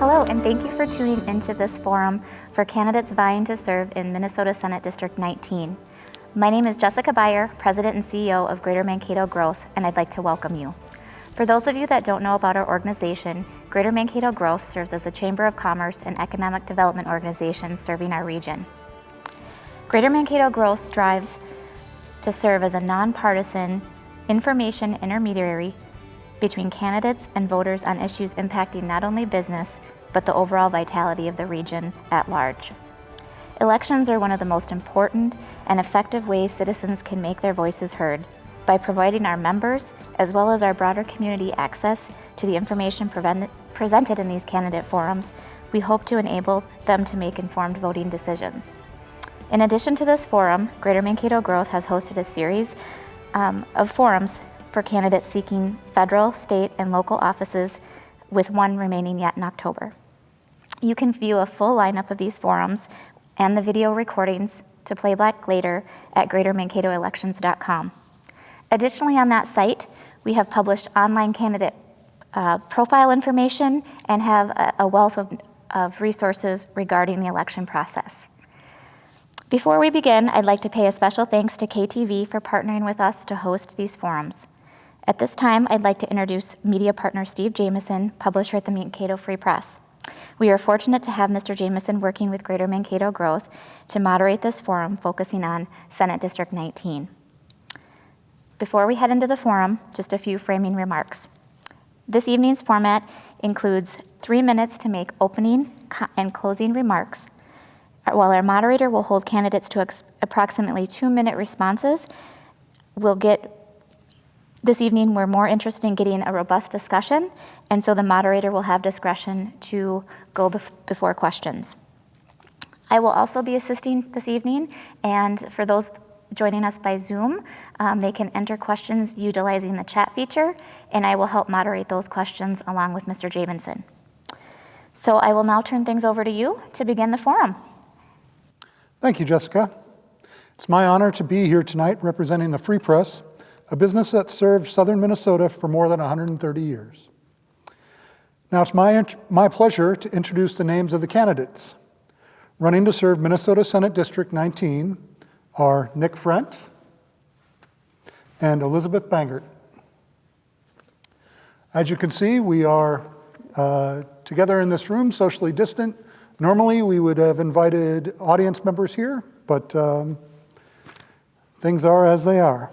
Hello, and thank you for tuning into this forum for candidates vying to serve in Minnesota Senate District 19. My name is Jessica Beyer, President and CEO of Greater Mankato Growth, and I'd like to welcome you. For those of you that don't know about our organization, Greater Mankato Growth serves as a Chamber of Commerce and Economic Development organization serving our region. Greater Mankato Growth strives to serve as a nonpartisan information intermediary between candidates and voters on issues impacting not only business, but the overall vitality of the region at large. Elections are one of the most important and effective ways citizens can make their voices heard. By providing our members, as well as our broader community, access to the information presented in these candidate forums, we hope to enable them to make informed voting decisions. In addition to this forum, Greater Mankato Growth has hosted a series of forums for candidates seeking federal, state, and local offices, with one remaining yet in October. You can view a full lineup of these forums and the video recordings to playback later at greatermankatoelections.com. Additionally, on that site, we have published online candidate profile information and have a wealth of resources regarding the election process. Before we begin, I'd like to pay a special thanks to KTV for partnering with us to host these forums. At this time, I'd like to introduce media partner Steve Jameson, publisher at the Mankato Free Press. We are fortunate to have Mr. Jameson working with Greater Mankato Growth to moderate this forum focusing on Senate District 19. Before we head into the forum, just a few framing remarks. This evening's format includes 3 minutes to make opening and closing remarks, while our moderator will hold candidates to approximately 2-minute responses. This evening, we're more interested in getting a robust discussion, and so the moderator will have discretion to go before questions. I will also be assisting this evening, and for those joining us by Zoom, they can enter questions utilizing the chat feature, and I will help moderate those questions along with Mr. Jameson. So I will now turn things over to you to begin the forum. Thank you, Jessica. It's my honor to be here tonight representing the Free Press, a business that served southern Minnesota for more than 130 years. Now it's my pleasure to introduce the names of the candidates. Running to serve Minnesota Senate District 19 are Nick Frentz and Elizabeth Bangert. As you can see, we are together in this room, socially distant. Normally, we would have invited audience members here, but things are as they are.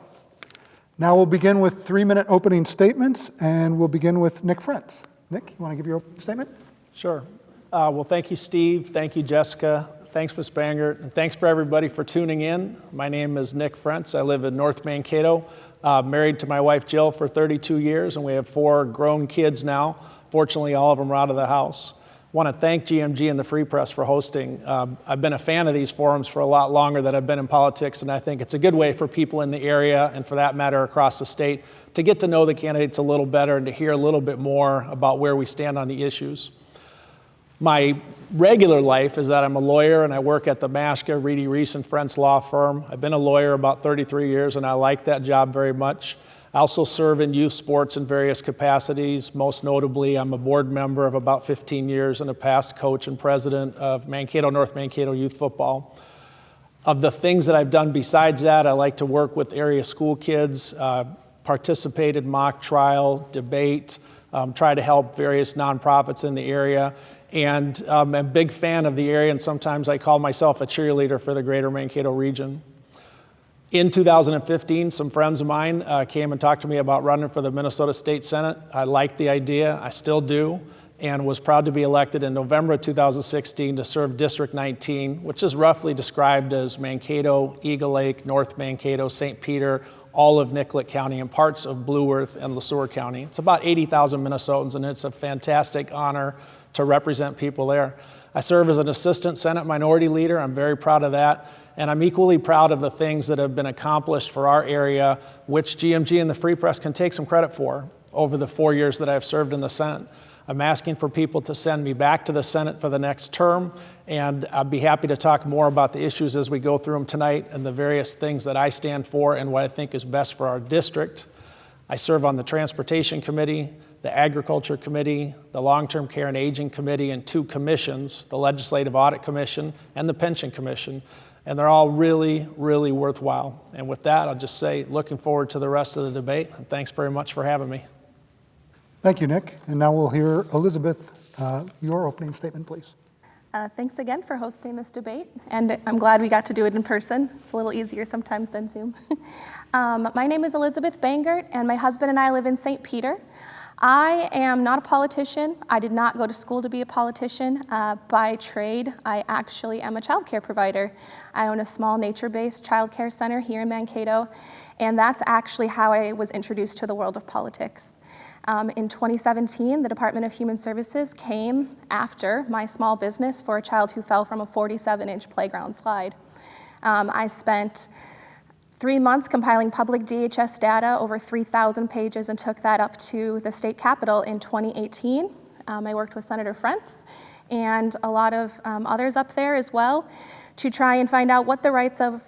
Now we'll begin with 3-minute opening statements, and we'll begin with Nick Frentz. Nick, you want to give your opening statement? Sure. Well, thank you, Steve. Thank you, Jessica. Thanks, Ms. Bangert. And thanks for everybody for tuning in. My name is Nick Frentz. I live in North Mankato, married to my wife, Jill, for 32 years, and we have 4 grown kids now. Fortunately, all of them are out of the house. I want to thank GMG and the Free Press for hosting. I've been a fan of these forums for a lot longer than I've been in politics, and I think it's a good way for people in the area, and for that matter across the state, to get to know the candidates a little better and to hear a little bit more about where we stand on the issues. My regular life is that I'm a lawyer and I work at the Mashka, Reedy, Reese & Friends law firm. I've been a lawyer about 33 years and I like that job very much. I also serve in youth sports in various capacities. Most notably, I'm a board member of about 15 years and a past coach and president of Mankato, North Mankato Youth Football. Of the things that I've done besides that, I like to work with area school kids, participate in mock trial, debate, try to help various nonprofits in the area. And I'm a big fan of the area, and sometimes I call myself a cheerleader for the Greater Mankato region. In 2015, some friends of mine came and talked to me about running for the Minnesota State Senate. I liked the idea, I still do, and was proud to be elected in November of 2016 to serve District 19, which is roughly described as Mankato, Eagle Lake, North Mankato, St. Peter, all of Nicollet County, and parts of Blue Earth and LeSueur County. It's about 80,000 Minnesotans, and it's a fantastic honor to represent people there. I serve as an assistant Senate minority leader. I'm very proud of that. And I'm equally proud of the things that have been accomplished for our area, which GMG and the Free Press can take some credit for over the 4 years that I've served in the Senate. I'm asking for people to send me back to the Senate for the next term, and I'd be happy to talk more about the issues as we go through them tonight and the various things that I stand for and what I think is best for our district. I serve on the Transportation Committee, the Agriculture Committee, the Long-Term Care and Aging Committee, and 2 commissions, the Legislative Audit Commission and the Pension Commission. And they're all really, really worthwhile. And with that, I'll just say, looking forward to the rest of the debate. And thanks very much for having me. Thank you, Nick. And now we'll hear Elizabeth, your opening statement, please. Thanks again for hosting this debate, and I'm glad we got to do it in person. It's a little easier sometimes than Zoom. My name is Elizabeth Bangert, and my husband and I live in St. Peter. I am not a politician. I did not go to school to be a politician. By trade, I actually am a child care provider. I own a small nature-based child care center here in Mankato, and that's actually how I was introduced to the world of politics. In 2017, the Department of Human Services came after my small business for a child who fell from a 47-inch playground slide. I spent 3 months compiling public DHS data, over 3,000 pages, and took that up to the state capitol in 2018. I worked with Senator Frentz and a lot of others up there as well to try and find out what the rights of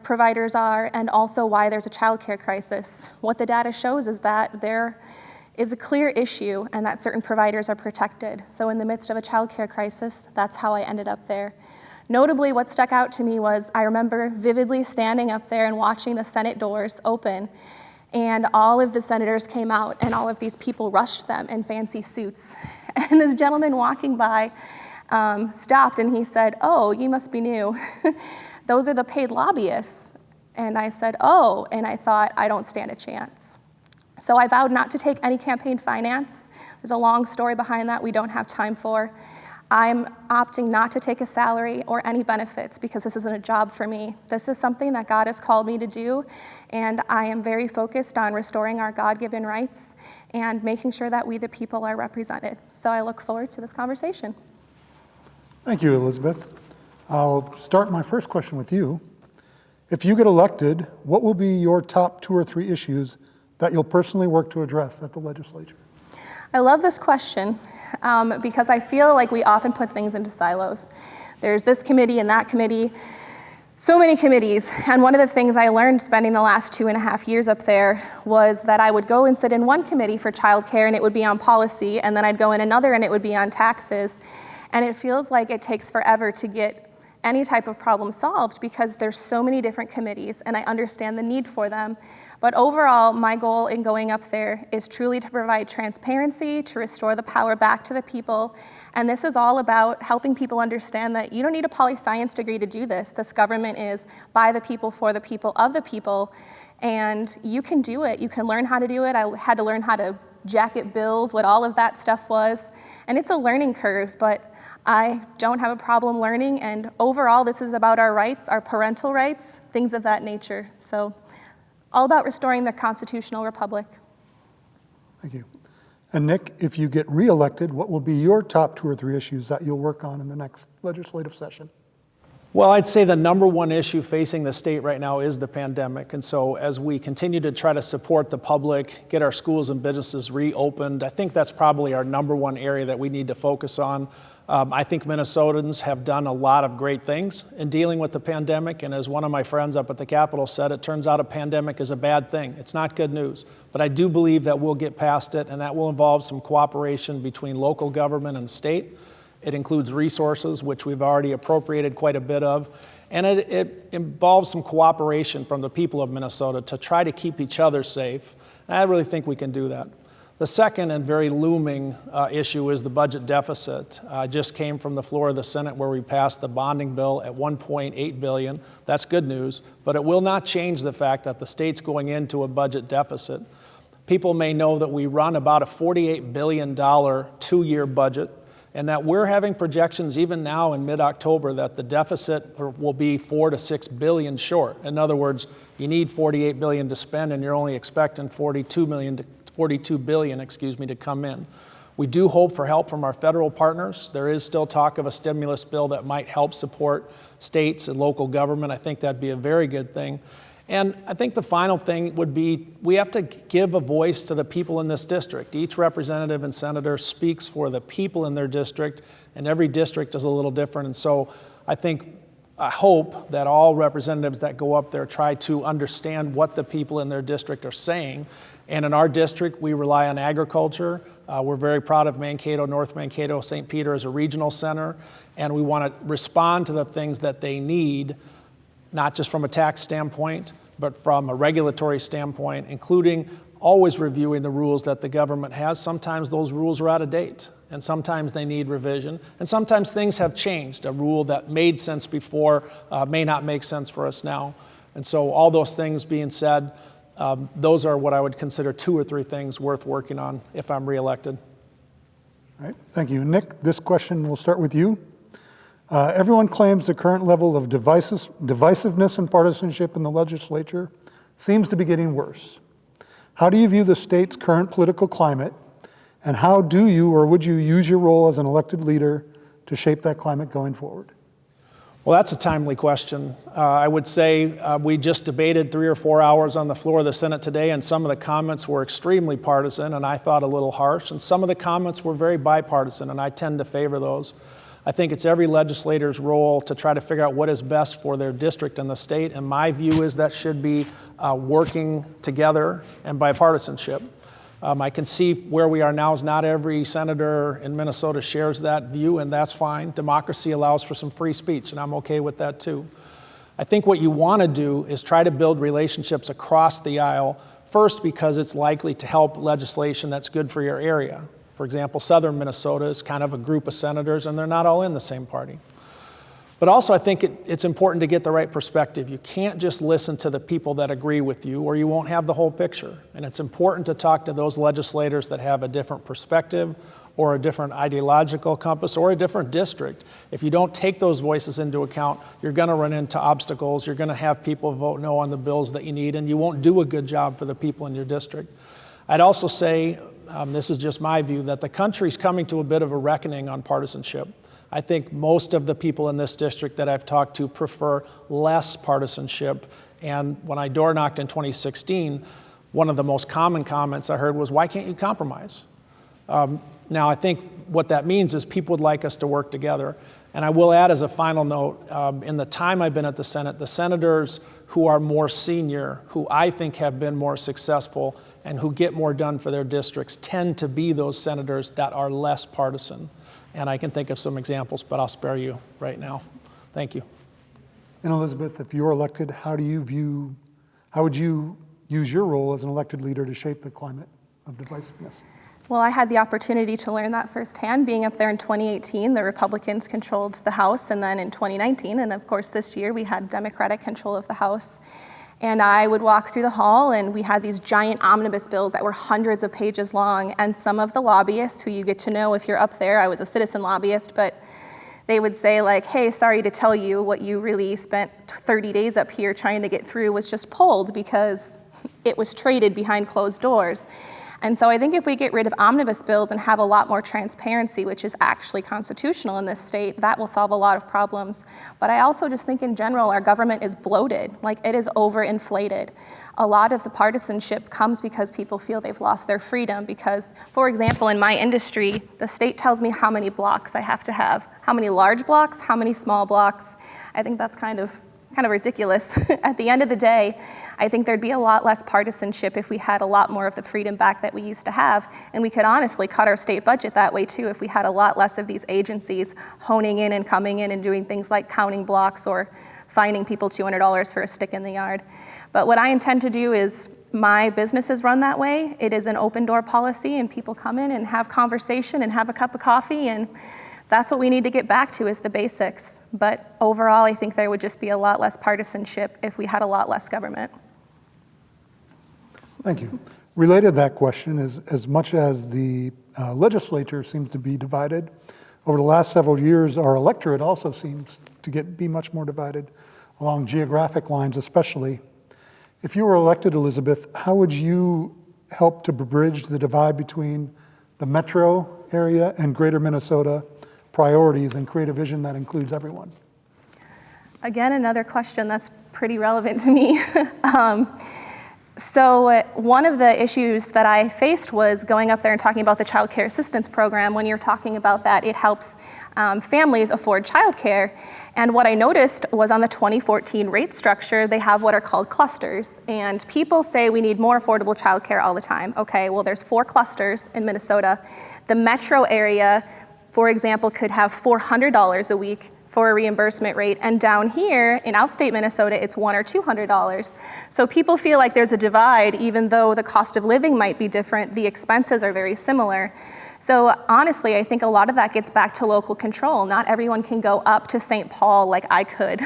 providers are and also why there's a child care crisis. What the data shows is that there is a clear issue and that certain providers are protected. So in the midst of a child care crisis, that's how I ended up there. Notably, what stuck out to me was I remember vividly standing up there and watching the Senate doors open, and all of the senators came out and all of these people rushed them in fancy suits. And this gentleman walking by stopped and he said, "Oh, you must be new. Those are the paid lobbyists." And I said, "Oh," and I thought, I don't stand a chance. So I vowed not to take any campaign finance. There's a long story behind that we don't have time for. I'm opting not to take a salary or any benefits because this isn't a job for me. This is something that God has called me to do, and I am very focused on restoring our God-given rights and making sure that we, the people, are represented. So I look forward to this conversation. Thank you, Elizabeth. I'll start my first question with you. If you get elected, what will be your top 2 or 3 issues that you'll personally work to address at the legislature? I love this question because I feel like we often put things into silos. There's this committee and that committee, so many committees. And one of the things I learned spending the last 2.5 years up there was that I would go and sit in one committee for childcare and it would be on policy, and then I'd go in another and it would be on taxes. And it feels like it takes forever to get any type of problem solved because there's so many different committees and I understand the need for them. But overall, my goal in going up there is truly to provide transparency, to restore the power back to the people. And this is all about helping people understand that you don't need a poli-science degree to do this. This government is by the people, for the people, of the people. And you can do it. You can learn how to do it. I had to learn how to jacket bills, what all of that stuff was. And it's a learning curve, but I don't have a problem learning, and overall this is about our rights, our parental rights, things of that nature. So all about restoring the constitutional republic. Thank you. And Nick, if you get reelected, what will be your top 2 or 3 issues that you'll work on in the next legislative session? Well, I'd say the number one issue facing the state right now is the pandemic. And so as we continue to try to support the public, get our schools and businesses reopened, I think that's probably our number one area that we need to focus on. I think Minnesotans have done a lot of great things in dealing with the pandemic. And as one of my friends up at the Capitol said, it turns out a pandemic is a bad thing. It's not good news. But I do believe that we'll get past it, and that will involve some cooperation between local government and the state. It includes resources, which we've already appropriated quite a bit of. And it involves some cooperation from the people of Minnesota to try to keep each other safe. And I really think we can do that. The second and very looming issue is the budget deficit. I just came from the floor of the Senate where we passed the bonding bill at $1.8 billion. That's good news, but it will not change the fact that the state's going into a budget deficit. People may know that we run about a $48 billion 2-year budget, and that we're having projections even now in mid-October that the deficit will be $4 to $6 billion short. In other words, you need $48 billion to spend, and you're only expecting $42 billion to come in. We do hope for help from our federal partners. There is still talk of a stimulus bill that might help support states and local government. I think that'd be a very good thing. And I think the final thing would be we have to give a voice to the people in this district. Each representative and senator speaks for the people in their district, and every district is a little different. And so I think I hope that all representatives that go up there try to understand what the people in their district are saying. And in our district, we rely on agriculture. We're very proud of Mankato, North Mankato, St. Peter as a regional center, and we want to respond to the things that they need, not just from a tax standpoint, but from a regulatory standpoint, including always reviewing the rules that the government has. Sometimes those rules are out of date, and sometimes they need revision, and sometimes things have changed. A rule that made sense before may not make sense for us now. And so all those things being said, those are what I would consider 2 or 3 things worth working on if I'm reelected. All right, thank you. Nick, this question will start with you. Everyone claims the current level of divisiveness and partisanship in the legislature seems to be getting worse. How do you view the state's current political climate, and how do you or would you use your role as an elected leader to shape that climate going forward? Well, that's a timely question. I would say we just debated 3 or 4 hours on the floor of the Senate today, and some of the comments were extremely partisan, and I thought a little harsh, and some of the comments were very bipartisan, and I tend to favor those. I think it's every legislator's role to try to figure out what is best for their district and the state, and my view is that should be working together and bipartisanship. I can see where we are now is not every senator in Minnesota shares that view, and that's fine. Democracy allows for some free speech, and I'm okay with that too. I think what you want to do is try to build relationships across the aisle, first because it's likely to help legislation that's good for your area. For example, southern Minnesota is kind of a group of senators, and they're not all in the same party. But also, I think it's important to get the right perspective. You can't just listen to the people that agree with you, or you won't have the whole picture. And it's important to talk to those legislators that have a different perspective, or a different ideological compass, or a different district. If you don't take those voices into account, you're going to run into obstacles. You're going to have people vote no on the bills that you need, and you won't do a good job for the people in your district. I'd also say, this is just my view, that the country's coming to a bit of a reckoning on partisanship. I think most of the people in this district that I've talked to prefer less partisanship. And when I door knocked in 2016, one of the most common comments I heard was, "Why can't you compromise?" Now, I think what that means is people would like us to work together. And I will add as a final note, in the time I've been at the Senate, the senators who are more senior, who I think have been more successful and who get more done for their districts, tend to be those senators that are less partisan. And I can think of some examples, but I'll spare you right now. Thank you. And Elizabeth, if you're elected, how would you use your role as an elected leader to shape the climate of divisiveness? Well, I had the opportunity to learn that firsthand. Being up there in 2018, the Republicans controlled the House, and then in 2019, and of course this year, we had Democratic control of the House. And I would walk through the hall, and we had these giant omnibus bills that were hundreds of pages long, and some of the lobbyists, who you get to know if you're up there, I was a citizen lobbyist, but they would say like, "Hey, sorry to tell you, what you really spent 30 days up here trying to get through was just pulled because it was traded behind closed doors." And so I think if we get rid of omnibus bills and have a lot more transparency, which is actually constitutional in this state, that will solve a lot of problems. But I also just think in general, our government is bloated, like it is overinflated. A lot of the partisanship comes because people feel they've lost their freedom because, for example, in my industry, the state tells me how many blocks I have to have, how many large blocks, how many small blocks. I think that's kind of ridiculous. At the end of the day, I think there'd be a lot less partisanship if we had a lot more of the freedom back that we used to have. And we could honestly cut our state budget that way too if we had a lot less of these agencies honing in and coming in and doing things like counting blocks or fining people $200 for a stick in the yard. But what I intend to do is, my business is run that way. It is an open door policy, and people come in and have conversation and have a cup of coffee, and that's what we need to get back to, is the basics. But overall, I think there would just be a lot less partisanship if we had a lot less government. Thank you. Related to that question is, as much as the legislature seems to be divided, over the last several years, our electorate also seems to be much more divided along geographic lines especially. If you were elected, Elizabeth, how would you help to bridge the divide between the metro area and greater Minnesota priorities and create a vision that includes everyone? Again, another question that's pretty relevant to me. So one of the issues that I faced was going up there and talking about the Child Care Assistance Program. When you're talking about that, it helps families afford childcare. And what I noticed was on the 2014 rate structure, they have what are called clusters. And people say we need more affordable childcare all the time. Okay, well, there's 4 clusters in Minnesota. The metro area, for example, could have $400 a week for a reimbursement rate, and down here in outstate Minnesota, it's $100 or $200. So people feel like there's a divide, even though the cost of living might be different, the expenses are very similar. So honestly, I think a lot of that gets back to local control. Not everyone can go up to St. Paul like I could.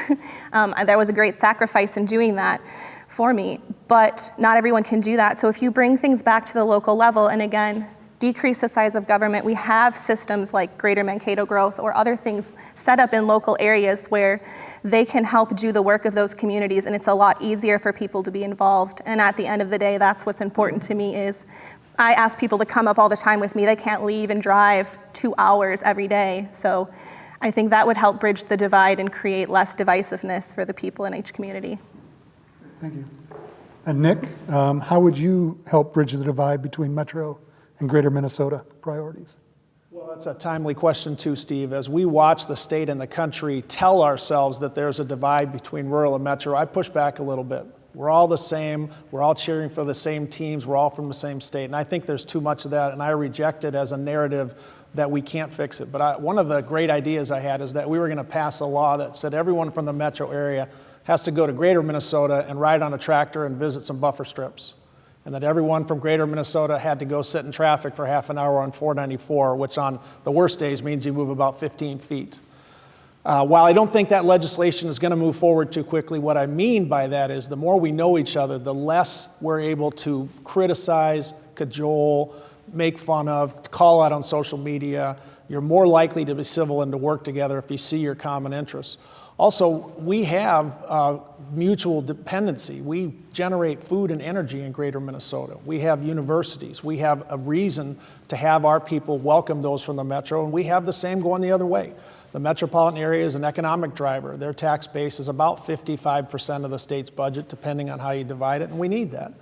There was a great sacrifice in doing that for me, but not everyone can do that. So if you bring things back to the local level, and again, decrease the size of government, we have systems like Greater Mankato Growth or other things set up in local areas where they can help do the work of those communities, and it's a lot easier for people to be involved. And at the end of the day, that's what's important to me is I ask people to come up all the time with me. They can't leave and drive 2 hours every day. So I think that would help bridge the divide and create less divisiveness for the people in each community. Thank you. And Nick, how would you help bridge the divide between Metro and Greater Minnesota priorities? Well, that's a timely question too, Steve. As we watch the state and the country tell ourselves that there's a divide between rural and metro, I push back a little bit. We're all the same. We're all cheering for the same teams. We're all from the same state. And I think there's too much of that, and I reject it as a narrative that we can't fix it. But one of the great ideas I had is that we were going to pass a law that said everyone from the metro area has to go to Greater Minnesota and ride on a tractor and visit some buffer strips. And that everyone from Greater Minnesota had to go sit in traffic for half an hour on 494, which on the worst days means you move about 15 feet. While I don't think that legislation is going to move forward too quickly, what I mean by that is the more we know each other, the less we're able to criticize, cajole, make fun of, call out on social media. You're more likely to be civil and to work together if you see your common interests. Also, we have mutual dependency. We generate food and energy in Greater Minnesota. We have universities. We have a reason to have our people welcome those from the metro, and we have the same going the other way. The metropolitan area is an economic driver. Their tax base is about 55% of the state's budget, depending on how you divide it, and we need that.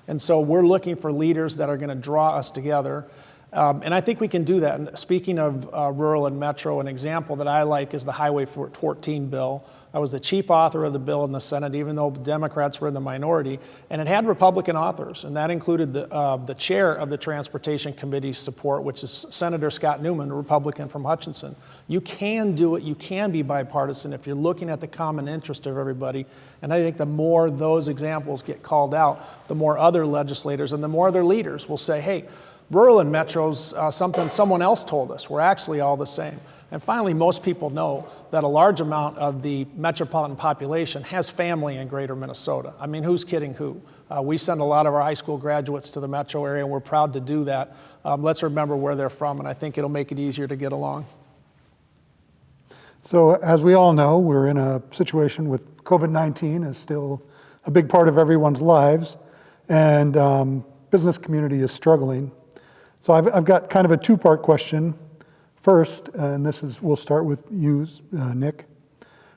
And so we're looking for leaders that are going to draw us together. And I think we can do that. And speaking of rural and metro, an example that I like is the Highway 14 bill. I was the chief author of the bill in the Senate, even though Democrats were in the minority. And it had Republican authors, and that included the chair of the Transportation Committee's support, which is Senator Scott Newman, a Republican from Hutchinson. You can do it. You can be bipartisan if you're looking at the common interest of everybody. And I think the more those examples get called out, the more other legislators and the more other leaders will say, hey, rural and metro's something someone else told us. We're actually all the same. And finally, most people know that a large amount of the metropolitan population has family in Greater Minnesota. I mean, who's kidding who? We send a lot of our high school graduates to the metro area, and we're proud to do that. Let's remember where they're from, and I think it'll make it easier to get along. So as we all know, we're in a situation with COVID-19 is still a big part of everyone's lives, and business community is struggling. So I've got kind of a two-part question. First, and we'll start with you, Nick.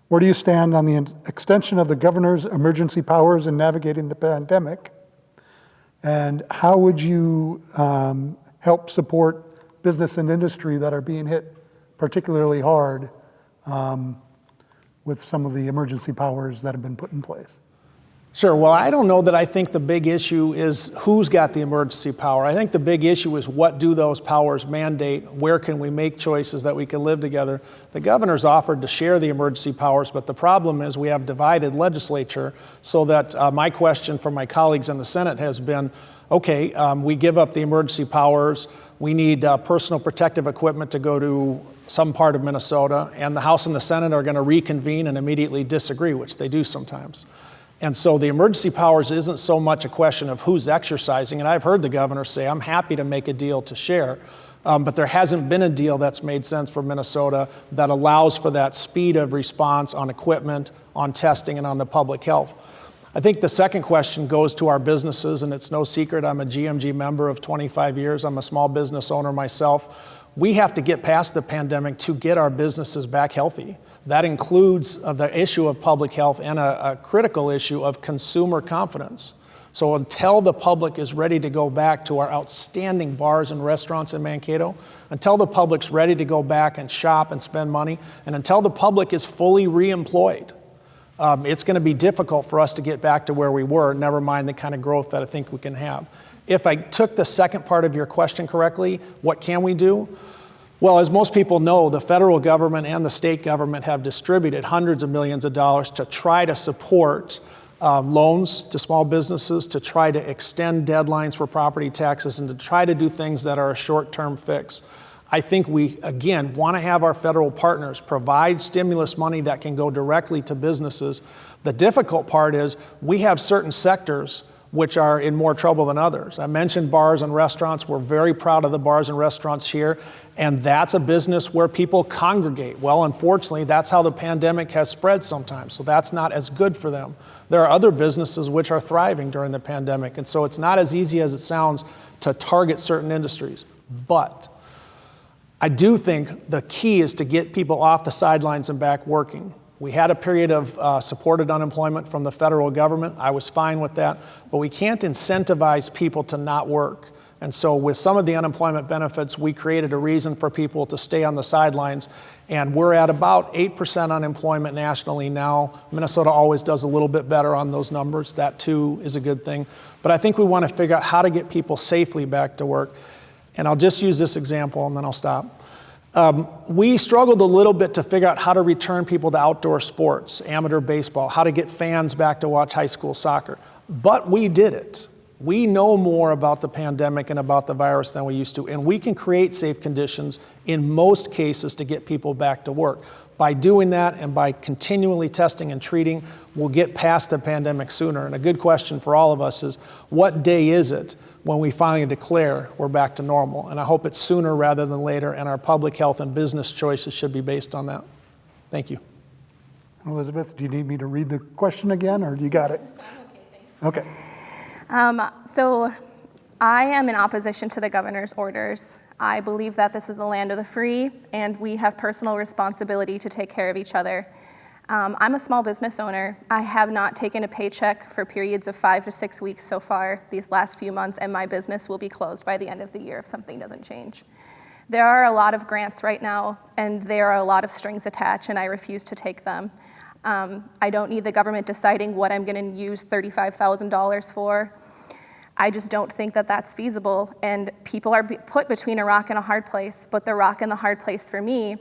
Where do you stand on the extension of the governor's emergency powers in navigating the pandemic? And how would you help support business and industry that are being hit particularly hard with some of the emergency powers that have been put in place? Sure. Well, I don't know that I think the big issue is who's got the emergency power. I think the big issue is what do those powers mandate? Where can we make choices that we can live together? The governor's offered to share the emergency powers, but the problem is we have divided legislature, so that my question from my colleagues in the Senate has been, okay, we give up the emergency powers. We need personal protective equipment to go to some part of Minnesota, and the House and the Senate are going to reconvene and immediately disagree, which they do sometimes. And so the emergency powers isn't so much a question of who's exercising, and I've heard the governor say, I'm happy to make a deal to share, but there hasn't been a deal that's made sense for Minnesota that allows for that speed of response on equipment, on testing, and on the public health. I think the second question goes to our businesses, and it's no secret I'm a GMG member of 25 years. I'm a small business owner myself. We have to get past the pandemic to get our businesses back healthy. That includes the issue of public health and a critical issue of consumer confidence. So until the public is ready to go back to our outstanding bars and restaurants in Mankato, until the public's ready to go back and shop and spend money, and until the public is fully reemployed, it's going to be difficult for us to get back to where we were, never mind the kind of growth that I think we can have. If I took the second part of your question correctly, what can we do? Well, as most people know, the federal government and the state government have distributed hundreds of millions of dollars to try to support loans to small businesses, to try to extend deadlines for property taxes, and to try to do things that are a short-term fix. I think we, again, want to have our federal partners provide stimulus money that can go directly to businesses. The difficult part is we have certain sectors which are in more trouble than others. I mentioned bars and restaurants. We're very proud of the bars and restaurants here, and that's a business where people congregate. Well, unfortunately, that's how the pandemic has spread sometimes, so that's not as good for them. There are other businesses which are thriving during the pandemic, and so it's not as easy as it sounds to target certain industries. But I do think the key is to get people off the sidelines and back working. We had a period of supported unemployment from the federal government. I was fine with that, but we can't incentivize people to not work. And so with some of the unemployment benefits, we created a reason for people to stay on the sidelines, and we're at about 8% unemployment nationally now. Minnesota always does a little bit better on those numbers. That too is a good thing. But I think we want to figure out how to get people safely back to work. And I'll just use this example and then I'll stop. We struggled a little bit to figure out how to return people to outdoor sports, amateur baseball, how to get fans back to watch high school soccer. But we did it. We know more about the pandemic and about the virus than we used to, and we can create safe conditions in most cases to get people back to work. By doing that and by continually testing and treating, we'll get past the pandemic sooner. And a good question for all of us is, what day is it when we finally declare we're back to normal? And I hope it's sooner rather than later, and our public health and business choices should be based on that. Thank you. Elizabeth, do you need me to read the question again, or you got it? I'm okay, thanks. Okay. So I am in opposition to the governor's orders. I believe that this is a land of the free, and we have personal responsibility to take care of each other. I'm a small business owner. I have not taken a paycheck for periods of 5 to 6 weeks so far these last few months, and my business will be closed by the end of the year if something doesn't change. There are a lot of grants right now, and there are a lot of strings attached, and I refuse to take them. I don't need the government deciding what I'm going to use $35,000 for. I just don't think that that's feasible, and people are put between a rock and a hard place, but the rock and the hard place for me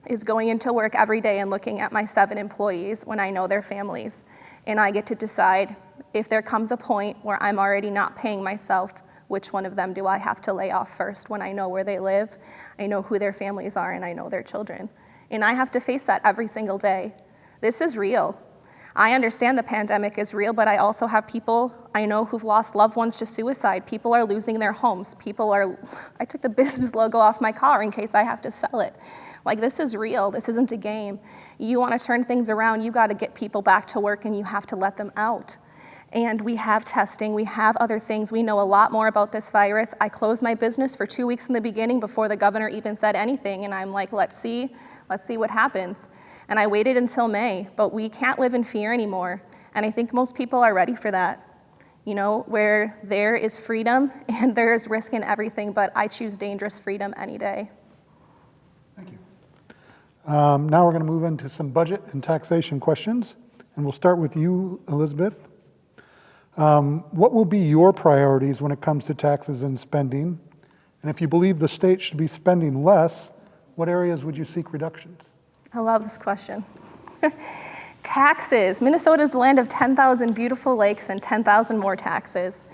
is going into work every day and looking at my 7 employees when I know their families, and I get to decide if there comes a point where I'm already not paying myself, which one of them do I have to lay off first when I know where they live, I know who their families are, and I know their children. And I have to face that every single day. This is real. I understand the pandemic is real, but I also have people I know who've lost loved ones to suicide. People are losing their homes. I took the business logo off my car in case I have to sell it. Like, this is real. This isn't a game. You want to turn things around, you got to get people back to work, and you have to let them out. And we have testing, we have other things. We know a lot more about this virus. I closed my business for 2 weeks in the beginning before the governor even said anything, and I'm like, let's see what happens. And I waited until May, but we can't live in fear anymore. And I think most people are ready for that. You know, where there is freedom and there is risk in everything, but I choose dangerous freedom any day. Thank you. Now we're going to move into some budget and taxation questions, and we'll start with you, Elizabeth. What will be your priorities when it comes to taxes and spending? And if you believe the state should be spending less, what areas would you seek reductions? I love this question. Taxes. Minnesota is the land of 10,000 beautiful lakes and 10,000 more taxes.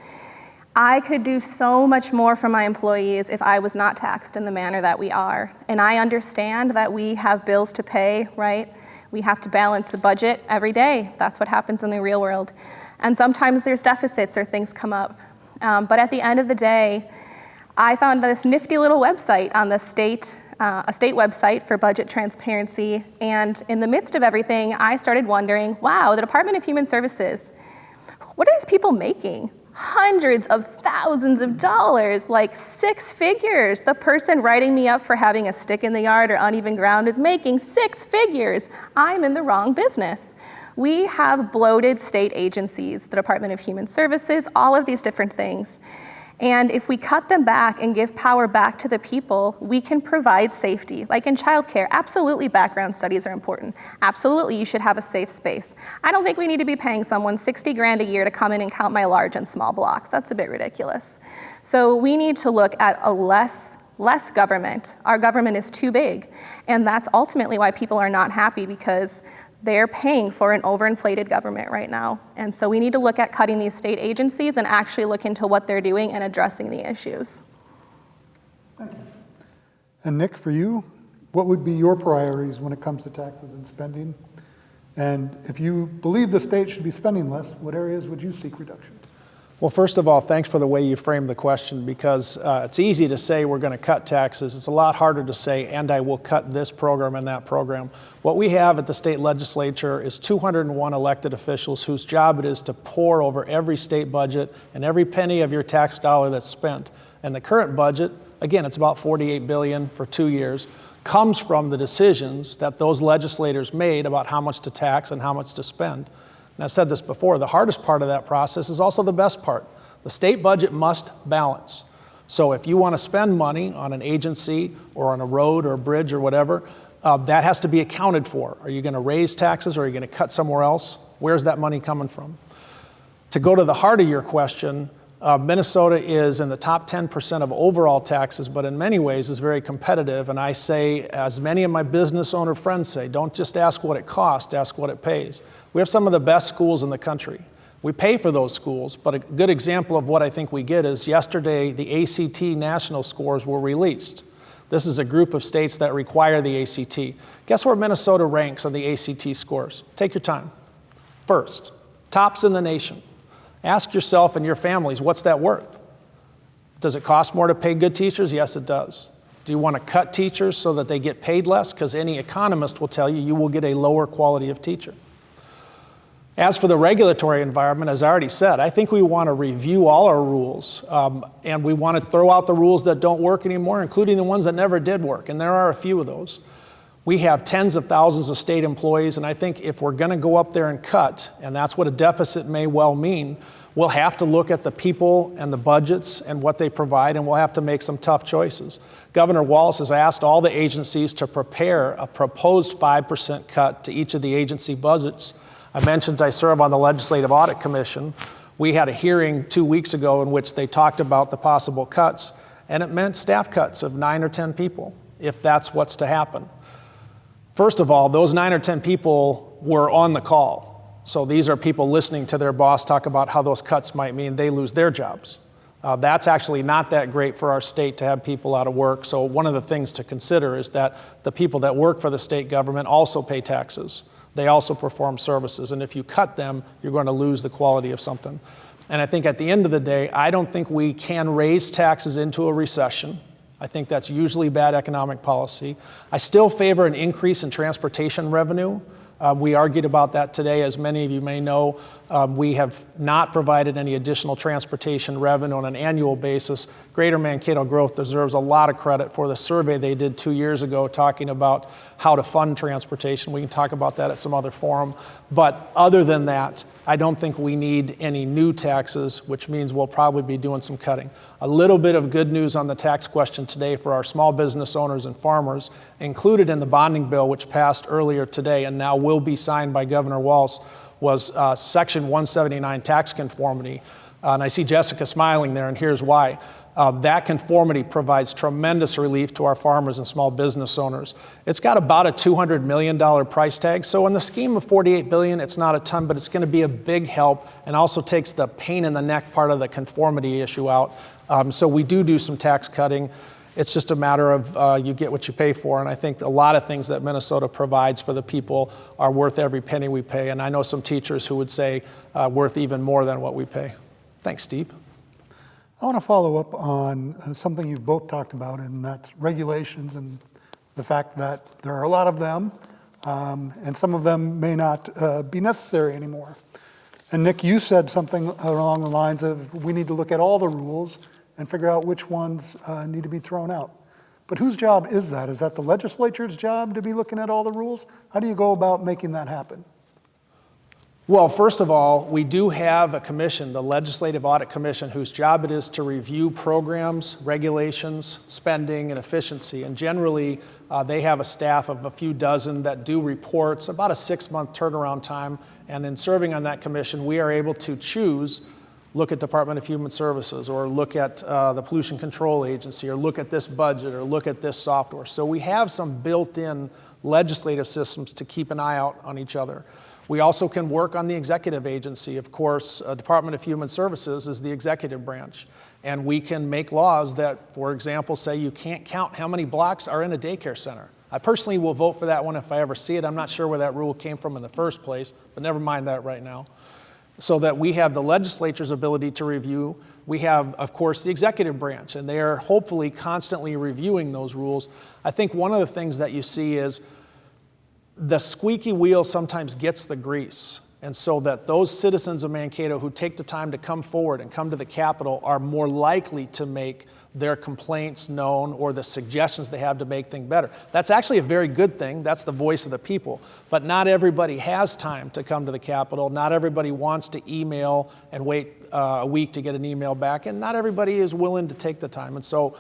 I could do so much more for my employees if I was not taxed in the manner that we are. And I understand that we have bills to pay, right? We have to balance the budget every day. That's what happens in the real world. And sometimes there's deficits or things come up. But at the end of the day, I found this nifty little website on the state, a state website for budget transparency. And in the midst of everything, I started wondering, wow, the Department of Human Services, what are these people making? Hundreds of thousands of dollars, like 6 figures. The person writing me up for having a stick in the yard or uneven ground is making 6 figures. I'm in the wrong business. We have bloated state agencies, the Department of Human Services, all of these different things. And if we cut them back and give power back to the people, we can provide safety. Like in childcare, absolutely background studies are important. Absolutely, you should have a safe space. I don't think we need to be paying someone 60 grand a year to come in and count my large and small blocks. That's a bit ridiculous. So we need to look at a less government. Our government is too big. And that's ultimately why people are not happy, because they're paying for an overinflated government right now. And so we need to look at cutting these state agencies and actually look into what they're doing and addressing the issues. Thank you. And Nick, for you, what would be your priorities when it comes to taxes and spending? And if you believe the state should be spending less, what areas would you seek reduction? Well, first of all, thanks for the way you framed the question, because it's easy to say we're going to cut taxes. It's a lot harder to say, and I will cut this program and that program. What we have at the state legislature is 201 elected officials whose job it is to pore over every state budget and every penny of your tax dollar that's spent. And the current budget, again, it's about $48 billion for 2 years, comes from the decisions that those legislators made about how much to tax and how much to spend. And I've said this before, the hardest part of that process is also the best part. The state budget must balance. So if you want to spend money on an agency or on a road or a bridge or whatever, that has to be accounted for. Are you going to raise taxes or are you going to cut somewhere else? Where's that money coming from? To go to the heart of your question, Minnesota is in the top 10% of overall taxes, but in many ways is very competitive. And I say, as many of my business owner friends say, don't just ask what it costs, ask what it pays. We have some of the best schools in the country. We pay for those schools, but a good example of what I think we get is yesterday the ACT national scores were released. This is a group of states that require the ACT. Guess where Minnesota ranks on the ACT scores? Take your time. First, tops in the nation. Ask yourself and your families, what's that worth? Does it cost more to pay good teachers? Yes, it does. Do you want to cut teachers so that they get paid less? Because any economist will tell you you will get a lower quality of teacher. As for the regulatory environment, as I already said, I think we want to review all our rules, and we want to throw out the rules that don't work anymore, including the ones that never did work, and there are a few of those. We have tens of thousands of state employees, and I think if we're going to go up there and cut, and that's what a deficit may well mean, we'll have to look at the people and the budgets and what they provide, and we'll have to make some tough choices. Governor Wallace has asked all the agencies to prepare a proposed 5% cut to each of the agency budgets. I mentioned I serve on the Legislative Audit Commission. We had a hearing 2 weeks ago in which they talked about the possible cuts, and it meant staff cuts of 9 or 10 people, if that's what's to happen. First of all, those 9 or 10 people were on the call. So these are people listening to their boss talk about how those cuts might mean they lose their jobs. That's actually not that great for our state to have people out of work. So one of the things to consider is that the people that work for the state government also pay taxes. They also perform services. And if you cut them, you're going to lose the quality of something. And I think at the end of the day, I don't think we can raise taxes into a recession. I think that's usually bad economic policy. I still favor an increase in transportation revenue. We argued about that today. As many of you may know, we have not provided any additional transportation revenue on an annual basis. Greater Mankato Growth deserves a lot of credit for the survey they did 2 years ago talking about how to fund transportation. We can talk about that at some other forum. But other than that, I don't think we need any new taxes, which means we'll probably be doing some cutting. A little bit of good news on the tax question today for our small business owners and farmers. Included in the bonding bill, which passed earlier today and now will be signed by Governor Wallace, was Section 179 tax conformity. And I see Jessica smiling there, and here's why. That conformity provides tremendous relief to our farmers and small business owners. It's got about a $200 million price tag. So in the scheme of $48 billion, it's not a ton, but it's going to be a big help and also takes the pain in the neck part of the conformity issue out. So we do some tax cutting. It's just a matter of you get what you pay for. And I think a lot of things that Minnesota provides for the people are worth every penny we pay. And I know some teachers who would say worth even more than what we pay. Thanks, Steve. I want to follow up on something you've both talked about, and that's regulations and the fact that there are a lot of them, and some of them may not be necessary anymore. And Nick, you said something along the lines of we need to look at all the rules and figure out which ones need to be thrown out. But whose job is that? Is that the legislature's job to be looking at all the rules? How do you go about making that happen? Well, first of all, we do have a commission, the Legislative Audit Commission, whose job it is to review programs, regulations, spending, and efficiency. And generally, they have a staff of a few dozen that do reports, about a 6-month turnaround time. And in serving on that commission, we are able to choose, look at Department of Human Services, or look at the Pollution Control Agency, or look at this budget, or look at this software. So we have some built-in legislative systems to keep an eye out on each other. We also can work on the executive agency. Of course, Department of Human Services is the executive branch. And we can make laws that, for example, say you can't count how many blocks are in a daycare center. I personally will vote for that one if I ever see it. I'm not sure where that rule came from in the first place, but never mind that right now. So that we have the legislature's ability to review. We have, of course, the executive branch, and they are hopefully constantly reviewing those rules. I think one of the things that you see is the squeaky wheel sometimes gets the grease. And so that those citizens of Mankato who take the time to come forward and come to the Capitol are more likely to make their complaints known or the suggestions they have to make things better. That's actually a very good thing. That's the voice of the people. But not everybody has time to come to the Capitol. Not everybody wants to email and wait a week to get an email back. And not everybody is willing to take the time. And so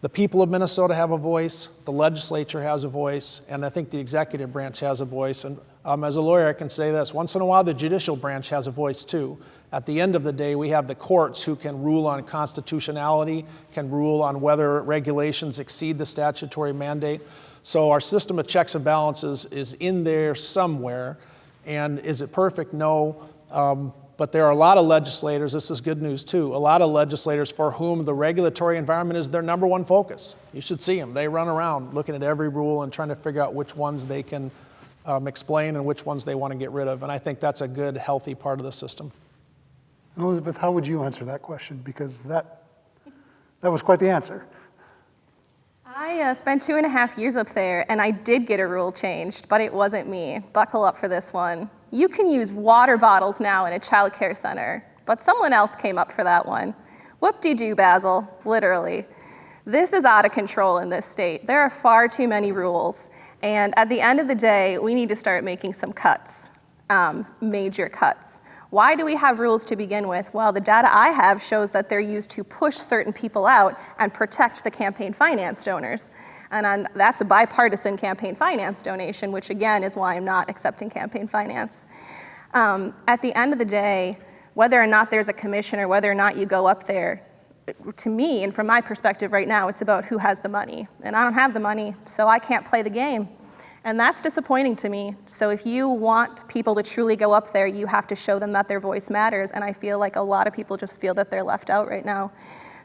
the people of Minnesota have a voice, the legislature has a voice, and I think the executive branch has a voice. And as a lawyer, I can say this, once in a while the judicial branch has a voice too. At the end of the day, we have the courts who can rule on constitutionality, can rule on whether regulations exceed the statutory mandate. So our system of checks and balances is in there somewhere. And is it perfect? No. But there are a lot of legislators, this is good news too, a lot of legislators for whom the regulatory environment is their number one focus. You should see them. They run around looking at every rule and trying to figure out which ones they can explain and which ones they want to get rid of. And I think that's a good, healthy part of the system. Elizabeth, how would you answer that question? Because that was quite the answer. I spent 2.5 years up there, and I did get a rule changed, but it wasn't me. Buckle up for this one. You can use water bottles now in a child care center, but someone else came up for that one. Whoop-de-doo, Basil, literally. This is out of control in this state. There are far too many rules, and at the end of the day, we need to start making some cuts, major cuts. Why do we have rules to begin with? Well, the data I have shows that they're used to push certain people out and protect the campaign finance donors. And that's a bipartisan campaign finance donation, which again is why I'm not accepting campaign finance. At the end of the day, whether or not there's a commission or whether or not you go up there, to me and from my perspective right now, it's about who has the money. And I don't have the money, so I can't play the game. And that's disappointing to me. So if you want people to truly go up there, you have to show them that their voice matters. And I feel like a lot of people just feel that they're left out right now.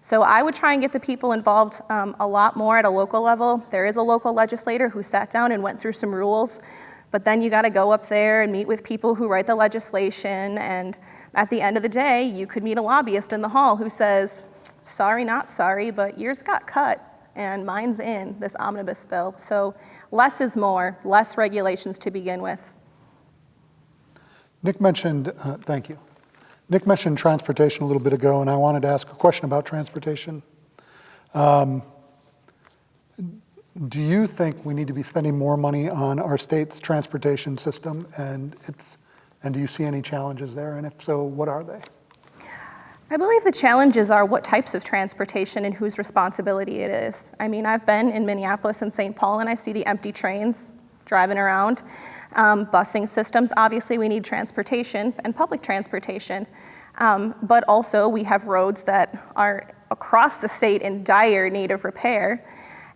So I would try and get the people involved a lot more at a local level. There is a local legislator who sat down and went through some rules, but then you gotta go up there and meet with people who write the legislation. And at the end of the day, you could meet a lobbyist in the hall who says, sorry, not sorry, but yours got cut. And mine's in this omnibus bill. So less is more, less regulations to begin with. Nick mentioned, thank you. Nick mentioned transportation a little bit ago, and I wanted to ask a question about transportation. Do you think we need to be spending more money on our state's transportation system, and do you see any challenges there? And if so, what are they? I believe the challenges are what types of transportation and whose responsibility it is. I mean, I've been in Minneapolis and St. Paul, and I see the empty trains driving around. Busing systems, obviously we need transportation and public transportation, but also we have roads that are across the state in dire need of repair.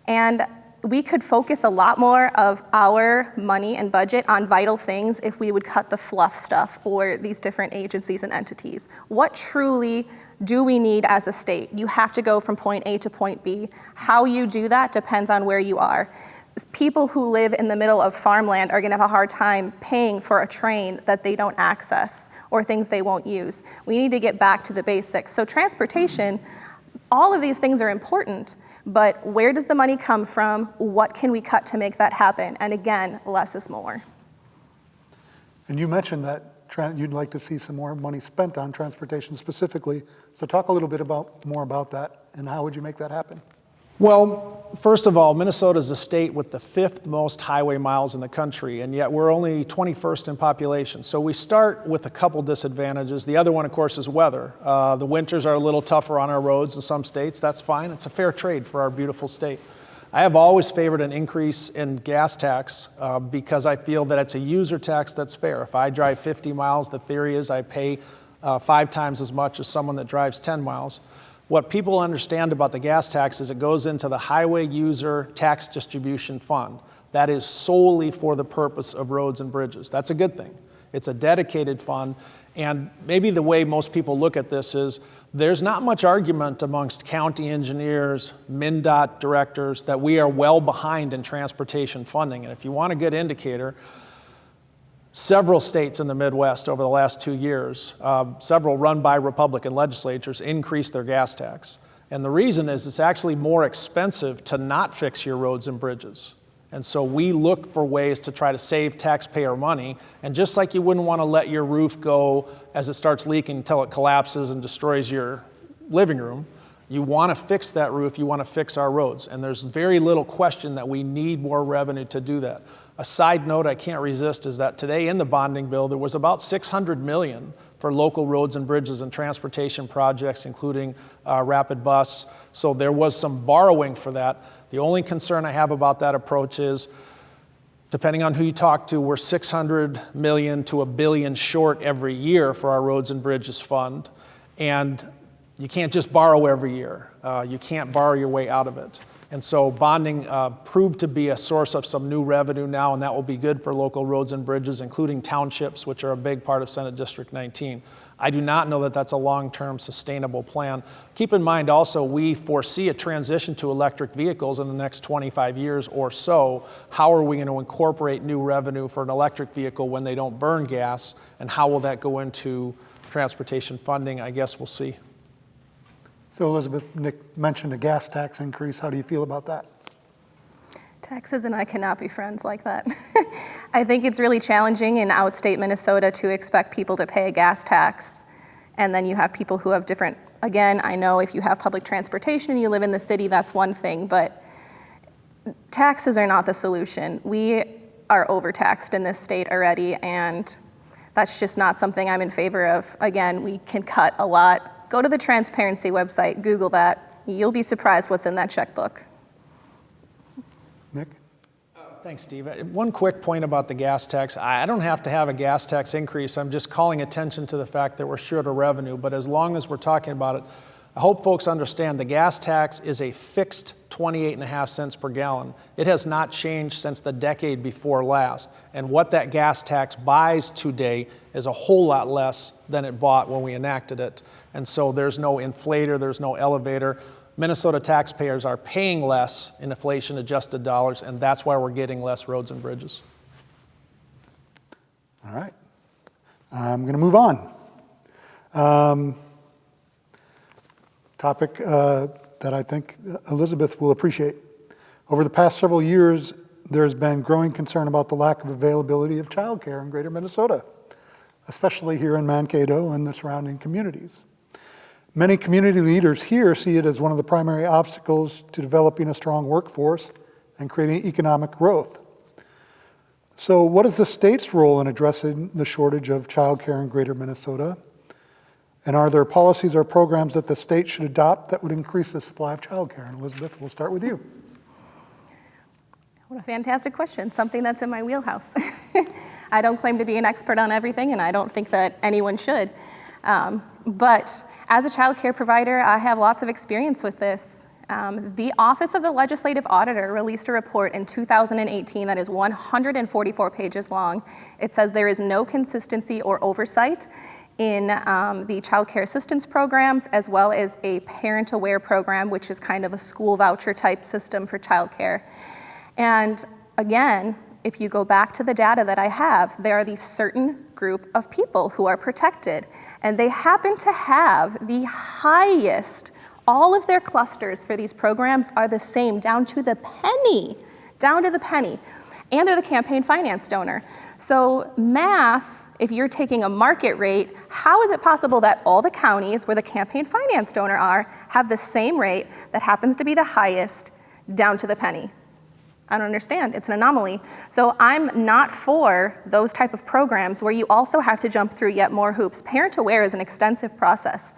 And we could focus a lot more of our money and budget on vital things if we would cut the fluff stuff or these different agencies and entities. What truly do we need as a state? You have to go from point A to point B. How you do that depends on where you are. People who live in the middle of farmland are gonna have a hard time paying for a train that they don't access or things they won't use. We need to get back to the basics. So transportation, all of these things are important, but where does the money come from? What can we cut to make that happen? And again, less is more. And you mentioned that you'd like to see some more money spent on transportation specifically. So talk a little bit more about that, and how would you make that happen? Well, first of all, Minnesota is a state with the 5th most highway miles in the country, and yet we're only 21st in population. So we start with a couple disadvantages. The other one, of course, is weather. The winters are a little tougher on our roads in some states. That's fine. It's a fair trade for our beautiful state. I have always favored an increase in gas tax because I feel that it's a user tax that's fair. If I drive 50 miles, the theory is I pay 5 times as much as someone that drives 10 miles. What people understand about the gas tax is it goes into the Highway User Tax Distribution Fund. That is solely for the purpose of roads and bridges. That's a good thing. It's a dedicated fund, and maybe the way most people look at this is there's not much argument amongst county engineers, MnDOT directors, that we are well behind in transportation funding. And if you want a good indicator, several states in the Midwest over the last 2 years, several run by Republican legislatures, increased their gas tax. And the reason is it's actually more expensive to not fix your roads and bridges. And so we look for ways to try to save taxpayer money. And just like you wouldn't want to let your roof go as it starts leaking until it collapses and destroys your living room, you want to fix that roof, you want to fix our roads. And there's very little question that we need more revenue to do that. A side note I can't resist is that today in the bonding bill, there was about $600 million for local roads and bridges and transportation projects, including rapid bus. So there was some borrowing for that. The only concern I have about that approach is, depending on who you talk to, we're $600 million to $1 billion short every year for our roads and bridges fund. And you can't just borrow every year. You can't borrow your way out of it. And so bonding proved to be a source of some new revenue now, and that will be good for local roads and bridges, including townships, which are a big part of Senate District 19. I do not know that that's a long-term sustainable plan. Keep in mind also, we foresee a transition to electric vehicles in the next 25 years or so. How are we going to incorporate new revenue for an electric vehicle when they don't burn gas, and how will that go into transportation funding? I guess we'll see. So Elizabeth, Nick mentioned a gas tax increase. How do you feel about that? Taxes and I cannot be friends like that. I think it's really challenging in outstate Minnesota to expect people to pay a gas tax. And then you have people who have different, again, I know if you have public transportation and you live in the city, that's one thing, but taxes are not the solution. We are overtaxed in this state already, and that's just not something I'm in favor of. Again, we can cut a lot. Go to the transparency website, Google that. You'll be surprised what's in that checkbook. Nick? Thanks, Steve. One quick point about the gas tax. I don't have to have a gas tax increase. I'm just calling attention to the fact that we're short of revenue. But as long as we're talking about it, I hope folks understand the gas tax is a fixed 28.5 cents per gallon. It has not changed since the decade before last. And what that gas tax buys today is a whole lot less than it bought when we enacted it. And so there's no inflator, there's no elevator. Minnesota taxpayers are paying less in inflation-adjusted dollars, and that's why we're getting less roads and bridges. All right. I'm going to move on. Topic that I think Elizabeth will appreciate. Over the past several years, there's been growing concern about the lack of availability of childcare in greater Minnesota, especially here in Mankato and the surrounding communities. Many community leaders here see it as one of the primary obstacles to developing a strong workforce and creating economic growth. So what is the state's role in addressing the shortage of childcare in greater Minnesota? And are there policies or programs that the state should adopt that would increase the supply of childcare? And Elizabeth, we'll start with you. What a fantastic question, something that's in my wheelhouse. I don't claim to be an expert on everything, and I don't think that anyone should. But as a child care provider, I have lots of experience with this. The Office of the Legislative Auditor released a report in 2018 that is 144 pages long. It says there is no consistency or oversight in the child care assistance programs, as well as a parent aware program, which is kind of a school voucher type system for child care. And again, if you go back to the data that I have, there are these certain group of people who are protected, and they happen to have the highest, all of their clusters for these programs are the same, down to the penny, and they're the campaign finance donor. So math if you're taking a market rate, how is it possible that all the counties where the campaign finance donor are have the same rate that happens to be the highest down to the penny? I don't understand. It's an anomaly. So I'm not for those type of programs where you also have to jump through yet more hoops. Parent Aware is an extensive process.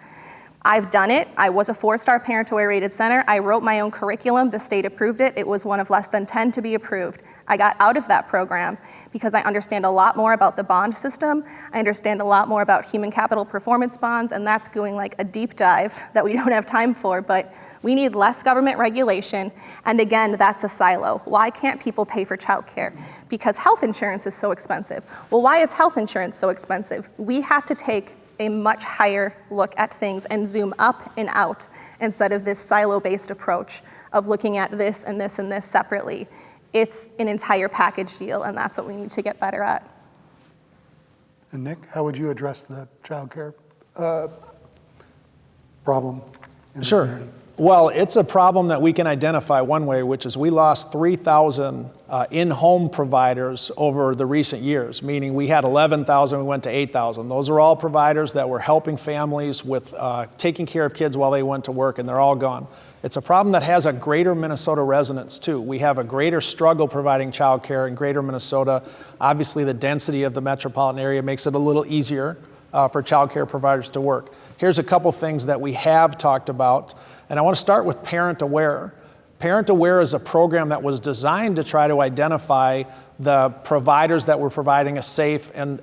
I've done it. I was a 4-star Parent Aware rated center. I wrote my own curriculum. The state approved it. It was one of less than 10 to be approved. I got out of that program because I understand a lot more about the bond system. I understand a lot more about human capital performance bonds, and that's going like a deep dive that we don't have time for, but we need less government regulation. And again, that's a silo. Why can't people pay for childcare? Because health insurance is so expensive. Well, why is health insurance so expensive? We have to take a much higher look at things and zoom up and out instead of this silo-based approach of looking at this and this and this separately. It's an entire package deal, and that's what we need to get better at. And Nick, how would you address the child care problem in the Sure. community? Well, it's a problem that we can identify one way, which is we lost 3,000 in-home providers over the recent years, meaning we had 11,000, we went to 8,000. Those are all providers that were helping families with taking care of kids while they went to work, and they're all gone. It's a problem that has a greater Minnesota resonance too. We have a greater struggle providing child care in greater Minnesota. Obviously, the density of the metropolitan area makes it a little easier for child care providers to work. Here's a couple things that we have talked about, and I want to start with Parent Aware. Parent Aware is a program that was designed to try to identify the providers that were providing a safe and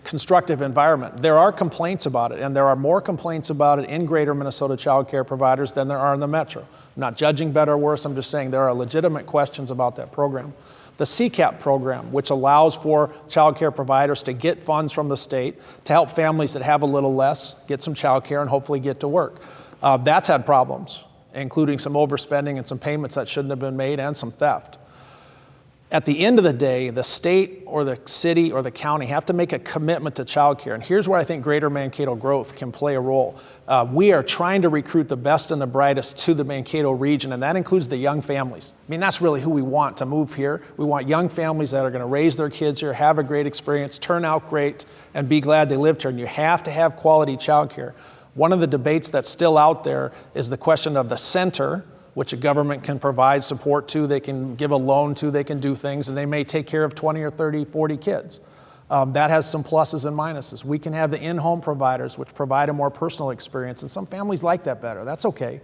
constructive environment. There are complaints about it, and there are more complaints about it in greater Minnesota child care providers than there are in the metro. I'm not judging better or worse, I'm just saying there are legitimate questions about that program. The CCAP program, which allows for child care providers to get funds from the state to help families that have a little less get some child care and hopefully get to work. That's had problems, including some overspending and some payments that shouldn't have been made and some theft. At the end of the day, the state or the city or the county have to make a commitment to child care. And here's where I think greater Mankato growth can play a role. We are trying to recruit the best and the brightest to the Mankato region, and that includes the young families. I mean, that's really who we want to move here. We want young families that are going to raise their kids here, have a great experience, turn out great, and be glad they lived here. And you have to have quality child care. One of the debates that's still out there is the question of the center, which a government can provide support to, they can give a loan to, they can do things, and they may take care of 20 or 30, 40 kids. That has some pluses and minuses. We can have the in-home providers, which provide a more personal experience, and some families like that better. That's okay.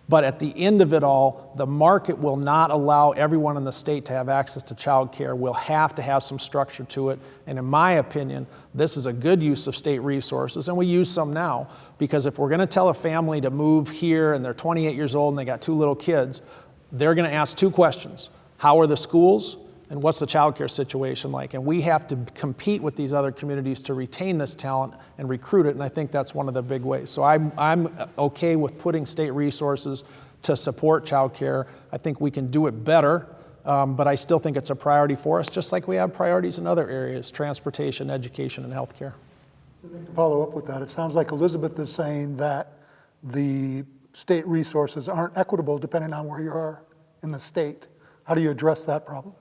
But at the end of it all, the market will not allow everyone in the state to have access to child care. We'll have to have some structure to it. And in my opinion, this is a good use of state resources, and we use some now, because if we're going to tell a family to move here and they're 28 years old and they got 2 little kids, they're going to ask 2 questions. How are the schools? And what's the child care situation like? And we have to compete with these other communities to retain this talent and recruit it, and I think that's one of the big ways. So I'm okay with putting state resources to support child care. I think we can do it better, but I still think it's a priority for us, just like we have priorities in other areas, transportation, education, and healthcare. To follow up with that, it sounds like Elizabeth is saying that the state resources aren't equitable depending on where you are in the state. How do you address that problem?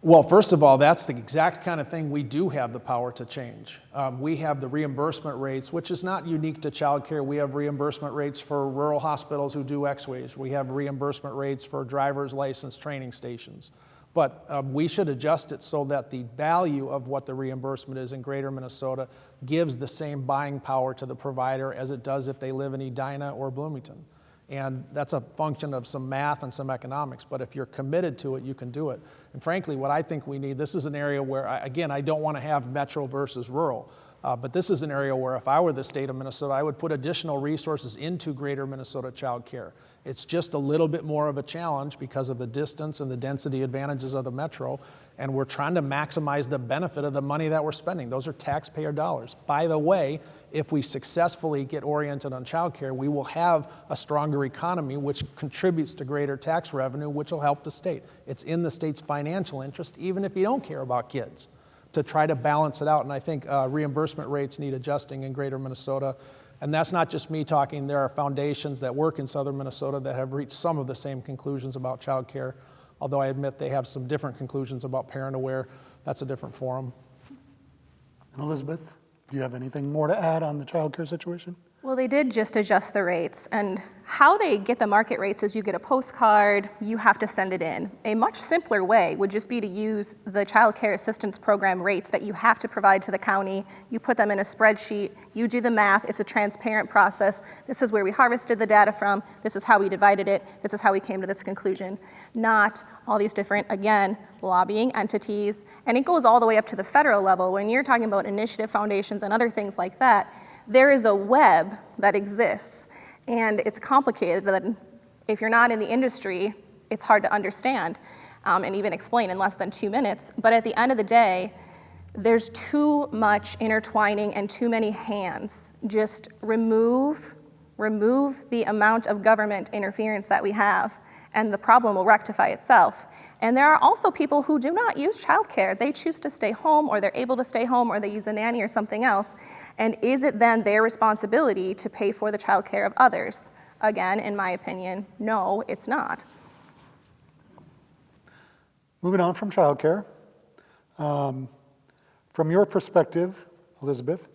Well, first of all, that's the exact kind of thing we do have the power to change. We have the reimbursement rates, which is not unique to child care. We have reimbursement rates for rural hospitals who do X-rays. We have reimbursement rates for driver's license training stations. But we should adjust it so that the value of what the reimbursement is in greater Minnesota gives the same buying power to the provider as it does if they live in Edina or Bloomington. And that's a function of some math and some economics, but if you're committed to it, you can do it. And frankly, what I think we need, this is an area where, again, I don't want to have metro versus rural, but this is an area where if I were the state of Minnesota, I would put additional resources into greater Minnesota child care. It's just a little bit more of a challenge because of the distance and the density advantages of the metro, and we're trying to maximize the benefit of the money that we're spending. Those are taxpayer dollars. By the way, if we successfully get oriented on child care, we will have a stronger economy, which contributes to greater tax revenue, which will help the state. It's in the state's financial interest, even if you don't care about kids, to try to balance it out. And I think reimbursement rates need adjusting in greater Minnesota. And that's not just me talking. There are foundations that work in southern Minnesota that have reached some of the same conclusions about child care, although I admit they have some different conclusions about Parent Aware. That's a different forum. And Elizabeth, do you have anything more to add on the childcare situation? Well, they did just adjust the rates, and how they get the market rates is you get a postcard, you have to send it in. A much simpler way would just be to use the Child Care Assistance Program rates that you have to provide to the county. You put them in a spreadsheet, you do the math, it's a transparent process. This is where we harvested the data from, this is how we divided it, this is how we came to this conclusion. Not all these different, again, lobbying entities, and it goes all the way up to the federal level. When you're talking about initiative foundations and other things like that, there is a web that exists, and it's complicated that if you're not in the industry, it's hard to understand and even explain in less than 2 minutes. But at the end of the day, there's too much intertwining and too many hands. Just remove the amount of government interference that we have, and the problem will rectify itself. And there are also people who do not use childcare. They choose to stay home, or they're able to stay home, or they use a nanny or something else. And is it then their responsibility to pay for the childcare of others? Again, in my opinion, no, it's not. Moving on from childcare, from your perspective, Elizabeth,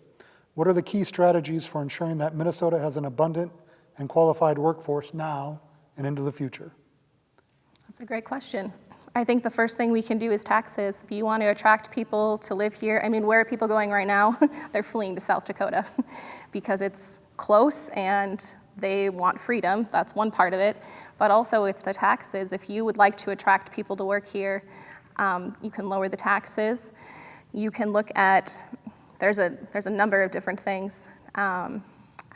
what are the key strategies for ensuring that Minnesota has an abundant and qualified workforce now and into the future? That's a great question. I think the first thing we can do is taxes. If you want to attract people to live here, I mean, where are people going right now? They're fleeing to South Dakota because it's close and they want freedom. That's one part of it. But also it's the taxes. If you would like to attract people to work here, you can lower the taxes. You can look at, there's a number of different things.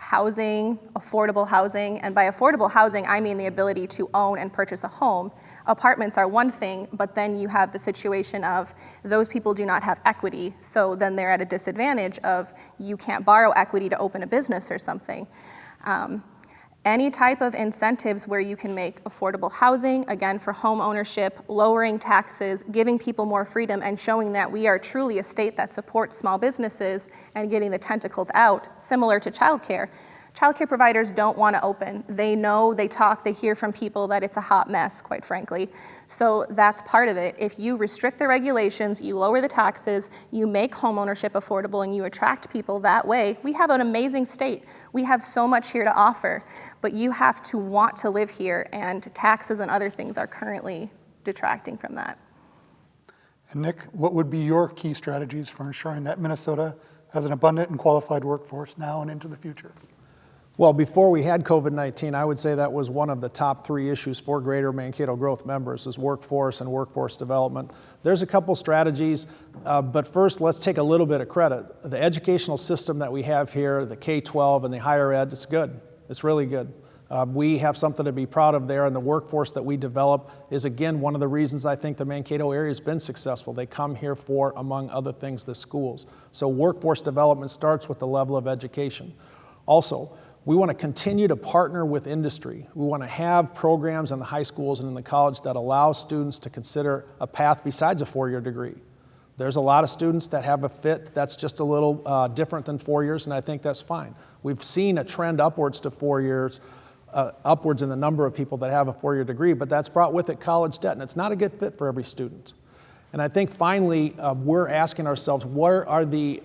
Housing, affordable housing, and by affordable housing, I mean the ability to own and purchase a home. Apartments are one thing, but then you have the situation of those people do not have equity, so then they're at a disadvantage of you can't borrow equity to open a business or something. Any type of incentives where you can make affordable housing, again, for home ownership, lowering taxes, giving people more freedom, and showing that we are truly a state that supports small businesses and getting the tentacles out, similar to childcare. Childcare providers don't want to open. They know, they talk, they hear from people that it's a hot mess, quite frankly. So that's part of it. If you restrict the regulations, you lower the taxes, you make homeownership affordable, and you attract people that way, we have an amazing state. We have so much here to offer, but you have to want to live here, and taxes and other things are currently detracting from that. And Nick, what would be your key strategies for ensuring that Minnesota has an abundant and qualified workforce now and into the future? Well, before we had COVID-19, I would say that was one of the top 3 issues for Greater Mankato Growth members is workforce and workforce development. There's a couple strategies, but first let's take a little bit of credit. The educational system that we have here, the K-12 and the higher ed, it's good. It's really good. We have something to be proud of there, and the workforce that we develop is, again, one of the reasons I think the Mankato area has been successful. They come here for, among other things, the schools. So workforce development starts with the level of education. Also, we want to continue to partner with industry. We want to have programs in the high schools and in the college that allow students to consider a path besides a 4-year degree. There's a lot of students that have a fit that's just a little different than 4 years, and I think that's fine. We've seen a trend upwards to 4 years, upwards in the number of people that have a 4-year degree, but that's brought with it college debt, and it's not a good fit for every student. And I think finally, we're asking ourselves, where are the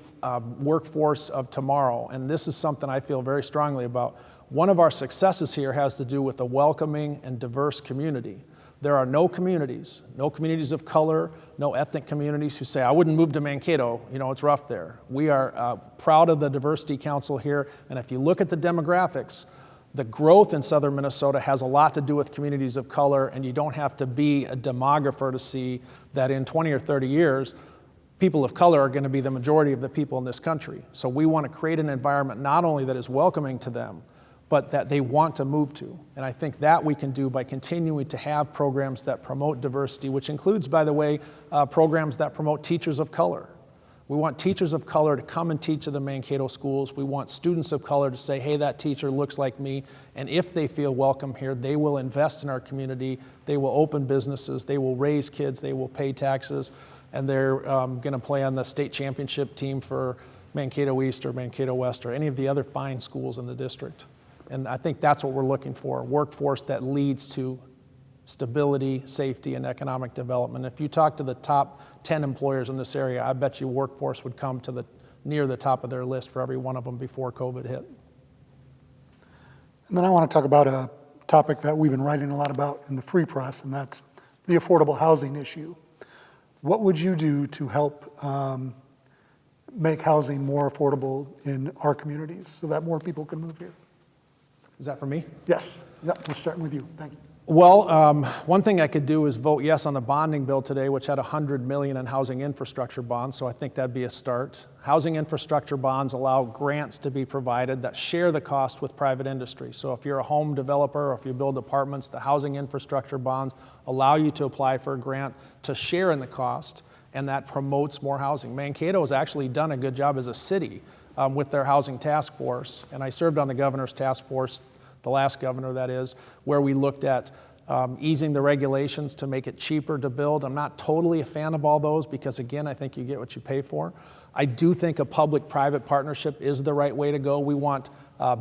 workforce of tomorrow? And this is something I feel very strongly about. One of our successes here has to do with a welcoming and diverse community. There are no communities of color, no ethnic communities who say, I wouldn't move to Mankato, it's rough there. We are proud of the Diversity Council here, and if you look at the demographics, the growth in southern Minnesota has a lot to do with communities of color, and you don't have to be a demographer to see that in 20 or 30 years, people of color are going to be the majority of the people in this country. So we want to create an environment not only that is welcoming to them, but that they want to move to. And I think that we can do by continuing to have programs that promote diversity, which includes, by the way, programs that promote teachers of color. We want teachers of color to come and teach at the Mankato schools. We want students of color to say, hey, that teacher looks like me. And if they feel welcome here, they will invest in our community. They will open businesses. They will raise kids. They will pay taxes. And they're going to play on the state championship team for Mankato East or Mankato West or any of the other fine schools in the district. And I think that's what we're looking for, a workforce that leads to stability, safety, and economic development. If you talk to the top 10 employers in this area, I bet you workforce would come to near the top of their list for every one of them before COVID hit. And then I want to talk about a topic that we've been writing a lot about in the Free Press, and that's the affordable housing issue. What would you do to help make housing more affordable in our communities so that more people can move here? Is that for me? Yes. Yep, we're starting with you. Thank you. Well, one thing I could do is vote yes on the bonding bill today, which had $100 million in housing infrastructure bonds, so I think that'd be a start. Housing infrastructure bonds allow grants to be provided that share the cost with private industry. So if you're a home developer or if you build apartments, the housing infrastructure bonds allow you to apply for a grant to share in the cost, and that promotes more housing. Mankato has actually done a good job as a city with their housing task force, and I served on the governor's task force, the last governor that is, where we looked at easing the regulations to make it cheaper to build. I'm not totally a fan of all those because, again, I think you get what you pay for. I do think a public-private partnership is the right way to go. We want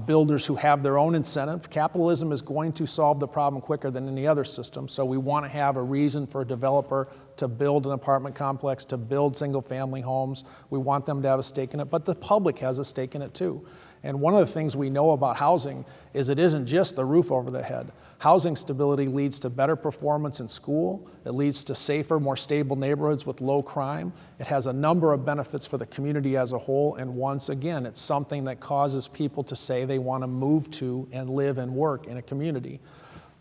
builders who have their own incentive. Capitalism is going to solve the problem quicker than any other system, so we want to have a reason for a developer to build an apartment complex, to build single-family homes. We want them to have a stake in it, but the public has a stake in it too. And one of the things we know about housing is it isn't just the roof over the head. Housing stability leads to better performance in school. It leads to safer, more stable neighborhoods with low crime. It has a number of benefits for the community as a whole. And once again, it's something that causes people to say they want to move to and live and work in a community.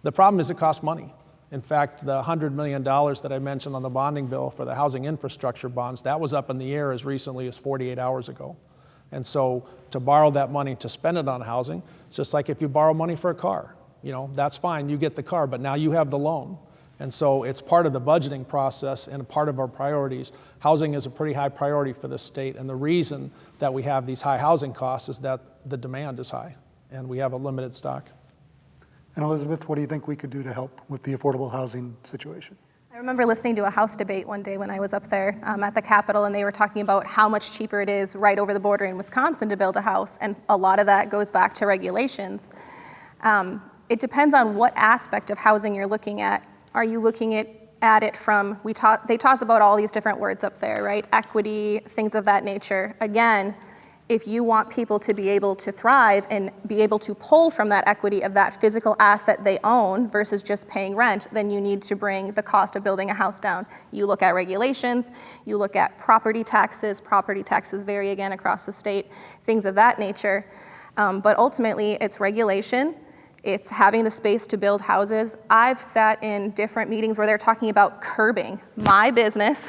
The problem is it costs money. In fact, the $100 million that I mentioned on the bonding bill for the housing infrastructure bonds, that was up in the air as recently as 48 hours ago. And so to borrow that money to spend it on housing, it's just like if you borrow money for a car. You know, that's fine, you get the car, but now you have the loan. And so it's part of the budgeting process and part of our priorities. Housing is a pretty high priority for this state, and the reason that we have these high housing costs is that the demand is high, and we have a limited stock. And Elizabeth, what do you think we could do to help with the affordable housing situation? I remember listening to a House debate one day when I was up there at the Capitol, and they were talking about how much cheaper it is right over the border in Wisconsin to build a house, and a lot of that goes back to regulations. It depends on what aspect of housing you're looking at. Are you looking at it from, they toss about all these different words up there, right? Equity, things of that nature. Again, if you want people to be able to thrive and be able to pull from that equity of that physical asset they own versus just paying rent, then you need to bring the cost of building a house down. You look at regulations, you look at property taxes vary again across the state, things of that nature. But ultimately, it's regulation. It's having the space to build houses. I've sat in different meetings where they're talking about curbing. My business,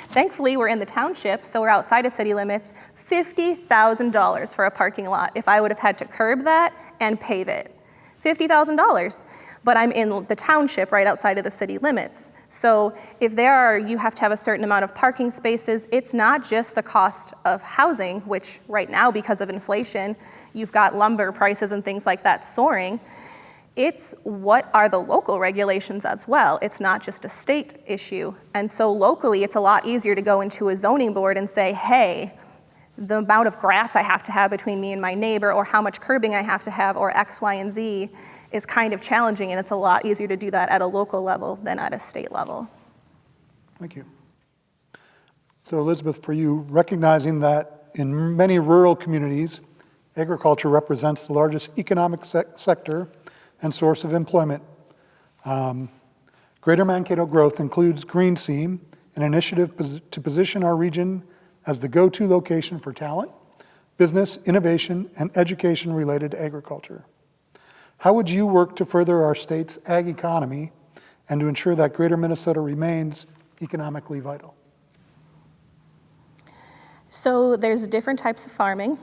thankfully we're in the township, so we're outside of city limits, $50,000 for a parking lot if I would have had to curb that and pave it. $50,000. But I'm in the township right outside of the city limits. So if you have to have a certain amount of parking spaces, it's not just the cost of housing, which right now because of inflation, you've got lumber prices and things like that soaring. It's what are the local regulations as well. It's not just a state issue. And so locally, it's a lot easier to go into a zoning board and say, hey, the amount of grass I have to have between me and my neighbor, or how much curbing I have to have, or X, Y, and Z, is kind of challenging, and it's a lot easier to do that at a local level than at a state level. Thank you. So Elizabeth, for you, recognizing that in many rural communities, agriculture represents the largest economic sector and source of employment. Greater Mankato Growth includes Green Seam, an initiative to position our region as the go-to location for talent, business, innovation, and education related to agriculture. How would you work to further our state's ag economy and to ensure that Greater Minnesota remains economically vital? So there's different types of farming.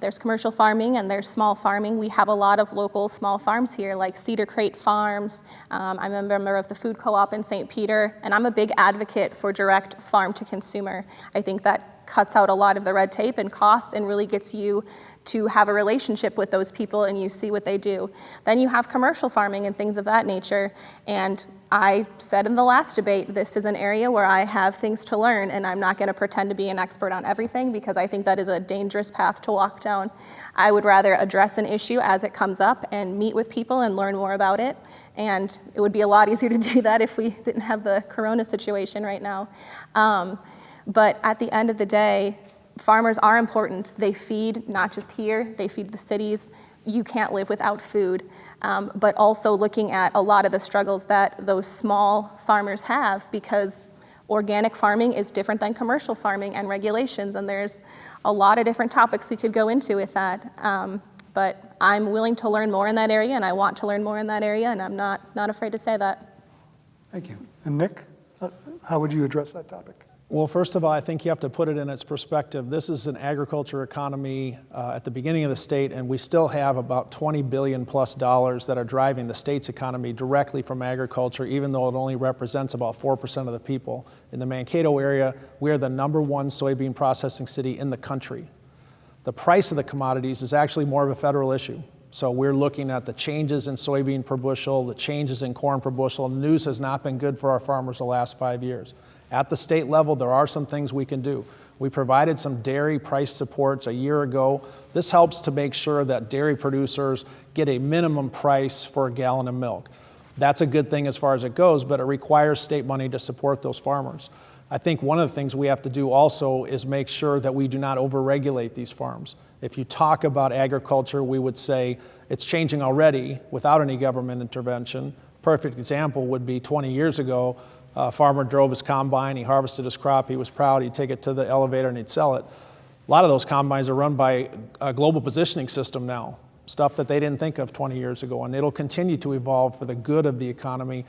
There's commercial farming and there's small farming. We have a lot of local small farms here, like Cedar Crate Farms. I'm a member of the food co-op in St. Peter, and I'm a big advocate for direct farm to consumer. I think that cuts out a lot of the red tape and cost and really gets you to have a relationship with those people and you see what they do. Then you have commercial farming and things of that nature. And I said in the last debate, this is an area where I have things to learn, and I'm not going to pretend to be an expert on everything because I think that is a dangerous path to walk down. I would rather address an issue as it comes up and meet with people and learn more about it. And it would be a lot easier to do that if we didn't have the corona situation right now. But at the end of the day, farmers are important. They feed not just here, they feed the cities. You can't live without food. But also looking at a lot of the struggles that those small farmers have, because organic farming is different than commercial farming and regulations, and there's a lot of different topics we could go into with that. But I'm willing to learn more in that area, and I want to learn more in that area, and I'm not afraid to say that. Thank you. And Nick, how would you address that topic? Well, first of all, I think you have to put it in its perspective. This is an agriculture economy at the beginning of the state, and we still have about $20 billion plus that are driving the state's economy directly from agriculture, even though it only represents about 4% of the people. In the Mankato area, we are the #1 soybean processing city in the country. The price of the commodities is actually more of a federal issue. So we're looking at the changes in soybean per bushel, the changes in corn per bushel, and the news has not been good for our farmers the last 5 years. At the state level, there are some things we can do. We provided some dairy price supports a year ago. This helps to make sure that dairy producers get a minimum price for a gallon of milk. That's a good thing as far as it goes, but it requires state money to support those farmers. I think one of the things we have to do also is make sure that we do not overregulate these farms. If you talk about agriculture, we would say it's changing already without any government intervention. Perfect example would be 20 years ago, a farmer drove his combine, he harvested his crop, he was proud, he'd take it to the elevator and he'd sell it. A lot of those combines are run by a global positioning system now, stuff that they didn't think of 20 years ago, and it'll continue to evolve for the good of the economy.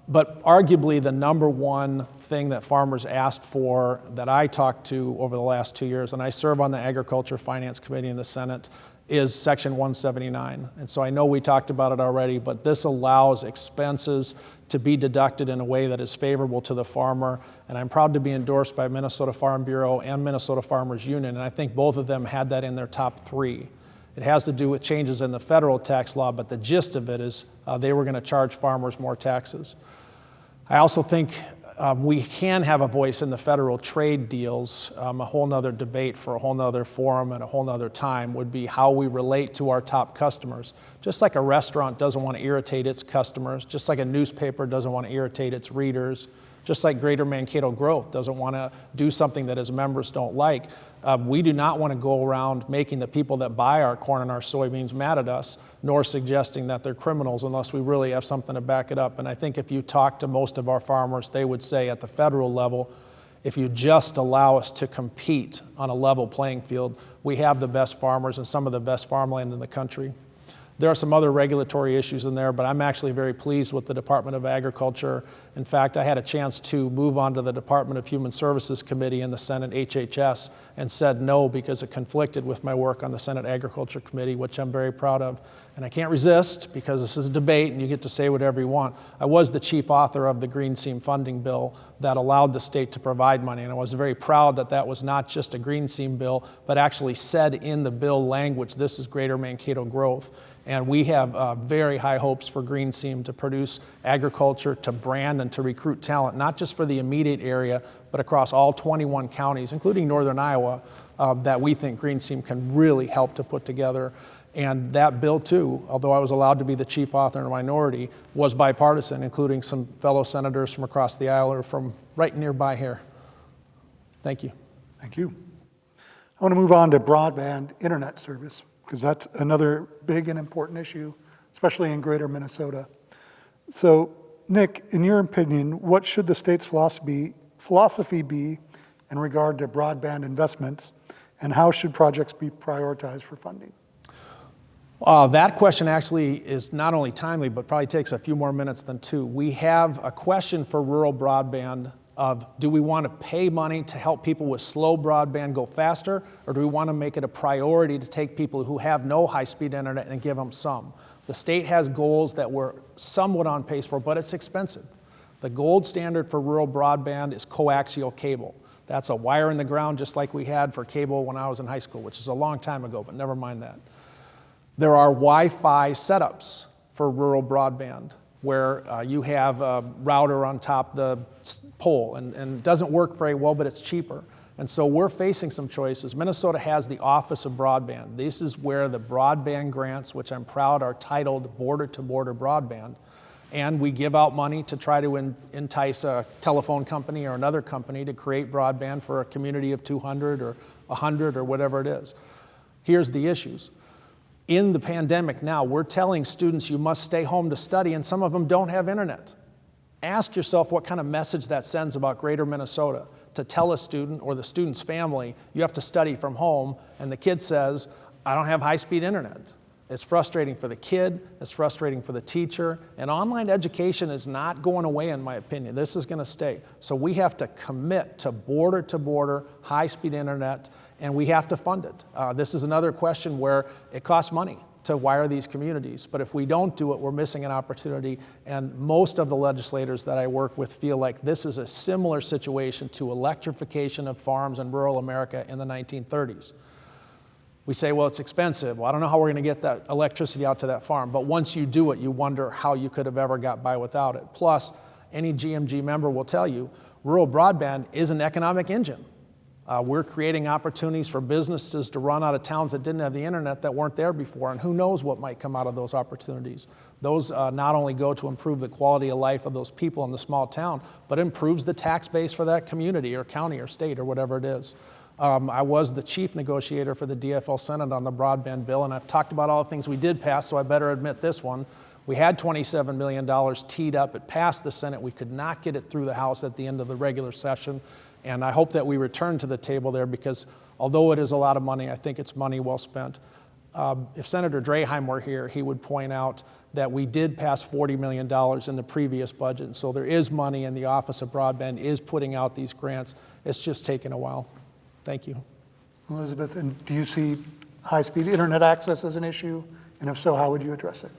But arguably the #1 thing that farmers asked for that I talked to over the last 2 years, and I serve on the Agriculture Finance Committee in the Senate, is Section 179. And so I know we talked about it already, but this allows expenses to be deducted in a way that is favorable to the farmer. And I'm proud to be endorsed by Minnesota Farm Bureau and Minnesota Farmers Union, and I think both of them had that in their top 3. It has to do with changes in the federal tax law, but the gist of it is they were going to charge farmers more taxes. I also think we can have a voice in the federal trade deals. A whole nother debate for a whole nother forum and a whole nother time would be how we relate to our top customers. Just like a restaurant doesn't want to irritate its customers, just like a newspaper doesn't want to irritate its readers, just like Greater Mankato Growth doesn't want to do something that its members don't like. We do not want to go around making the people that buy our corn and our soybeans mad at us, nor suggesting that they're criminals unless we really have something to back it up. And I think if you talk to most of our farmers, they would say at the federal level, if you just allow us to compete on a level playing field, we have the best farmers and some of the best farmland in the country. There are some other regulatory issues in there, but I'm actually very pleased with the Department of Agriculture. In fact, I had a chance to move on to the Department of Human Services Committee in the Senate HHS and said no because it conflicted with my work on the Senate Agriculture Committee, which I'm very proud of. And I can't resist because this is a debate and you get to say whatever you want. I was the chief author of the Green Seam funding bill that allowed the state to provide money. And I was very proud that that was not just a Green Seam bill, but actually said in the bill language, this is Greater Mankato Growth. And we have very high hopes for Green Seam to produce agriculture, to brand and to recruit talent, not just for the immediate area, but across all 21 counties, including northern Iowa, that we think Green Seam can really help to put together. And that bill too, although I was allowed to be the chief author in a minority, was bipartisan, including some fellow senators from across the aisle or from right nearby here. Thank you. Thank you. I want to move on to broadband internet service, because that's another big and important issue, especially in greater Minnesota. So, Nick, in your opinion, what should the state's philosophy be in regard to broadband investments, and how should projects be prioritized for funding? That question actually is not only timely, but probably takes a few more minutes than 2. We have a question for rural broadband of, do we want to pay money to help people with slow broadband go faster, or do we want to make it a priority to take people who have no high-speed internet and give them some? The state has goals that we're somewhat on pace for, but it's expensive. The gold standard for rural broadband is coaxial cable. That's a wire in the ground just like we had for cable when I was in high school, which is a long time ago, but never mind that. There are Wi-Fi setups for rural broadband where you have a router on top the pole, and it doesn't work very well, but it's cheaper. And so we're facing some choices. Minnesota has the Office of Broadband. This is where the broadband grants, which I'm proud are titled border-to-border broadband, And we give out money to try to entice a telephone company or another company to create broadband for a community of 200 or 100 or whatever it is. Here's the issues. In the pandemic now, we're telling students you must stay home to study, and some of them don't have internet. Ask yourself what kind of message that sends about Greater Minnesota to tell a student or the student's family you have to study from home, and the kid says, I don't have high-speed internet. It's frustrating for the kid, it's frustrating for the teacher, and online education is not going away, in my opinion. This is going to stay. So we have to commit to border high-speed internet, and we have to fund it. This is another question where it costs money to wire these communities, but if we don't do it, we're missing an opportunity, and most of the legislators that I work with feel like this is a similar situation to electrification of farms in rural America in the 1930s. We say, well, it's expensive. Well, I don't know how we're going to get that electricity out to that farm. But once you do it, you wonder how you could have ever got by without it. Plus, any GMG member will tell you, rural broadband is an economic engine. We're creating opportunities for businesses to run out of towns that didn't have the internet that weren't there before, and who knows what might come out of those opportunities. Those not only go to improve the quality of life of those people in the small town, but improves the tax base for that community or county or state or whatever it is. I was the chief negotiator for the DFL Senate on the broadband bill, and I've talked about all the things we did pass, so I better admit this one. We had $27 million teed up. It passed the Senate. We could not get it through the House at the end of the regular session, and I hope that we return to the table there because although it is a lot of money, I think it's money well spent. If Senator Draheim were here, he would point out that we did pass $40 million in the previous budget, and so there is money, and the Office of Broadband is putting out these grants. It's just taken a while. Thank you. Elizabeth, and do you see high-speed internet access as an issue? And if so, how would you address it?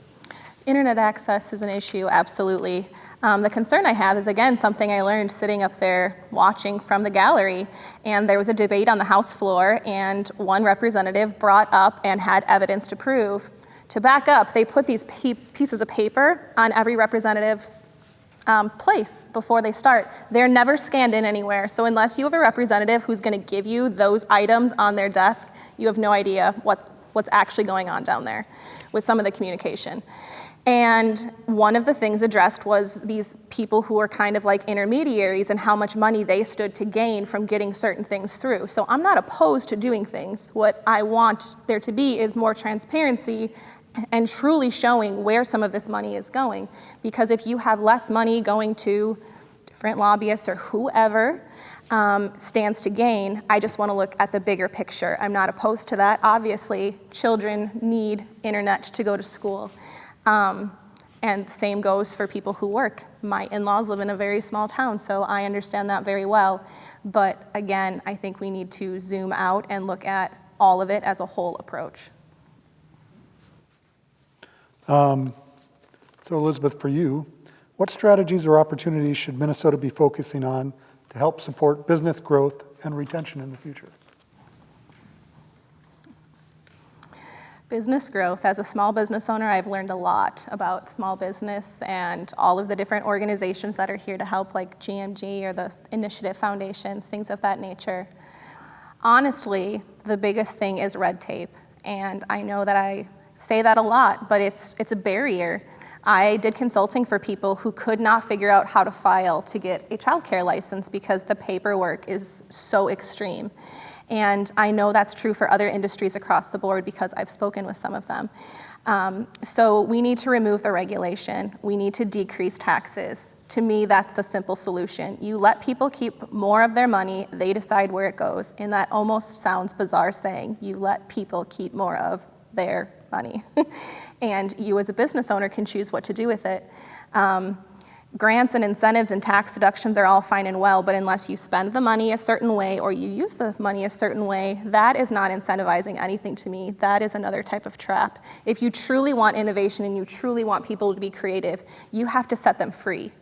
Internet access is an issue, absolutely. The concern I have is, again, something I learned sitting up there watching from the gallery. And there was a debate on the House floor, and one representative brought up and had evidence to prove. To back up, they put these pieces of paper on every representative's place before they start. They're never scanned in anywhere. So unless you have a representative who's going to give you those items on their desk, you have no idea what's actually going on down there with some of the communication. And one of the things addressed was these people who are kind of like intermediaries and how much money they stood to gain from getting certain things through. So I'm not opposed to doing things. What I want there to be is more transparency and truly showing where some of this money is going. Because if you have less money going to different lobbyists or whoever stands to gain, I just want to look at the bigger picture. I'm not opposed to that. Obviously, children need internet to go to school. And the same goes for people who work. My in-laws live in a very small town, so I understand that very well. But again, I think we need to zoom out and look at all of it as a whole approach. So Elizabeth, for you, what strategies or opportunities should Minnesota be focusing on to help support business growth and retention in the future? Business growth. As a small business owner, I've learned a lot about small business and all of the different organizations that are here to help, like GMG or the initiative foundations, things of that nature. Honestly, the biggest thing is red tape. And I know that I say that a lot, but it's a barrier. I did consulting for people who could not figure out how to file to get a childcare license because the paperwork is so extreme. And I know that's true for other industries across the board because I've spoken with some of them. So we need to remove the regulation. We need to decrease taxes. To me, that's the simple solution. You let people keep more of their money, they decide where it goes. And that almost sounds bizarre saying, you let people keep more of their money. And you as a business owner can choose what to do with it. Grants and incentives and tax deductions are all fine and well, but unless you spend the money a certain way or you use the money a certain way, that is not incentivizing anything to me. That is another type of trap. If you truly want innovation and you truly want people to be creative, you have to set them free.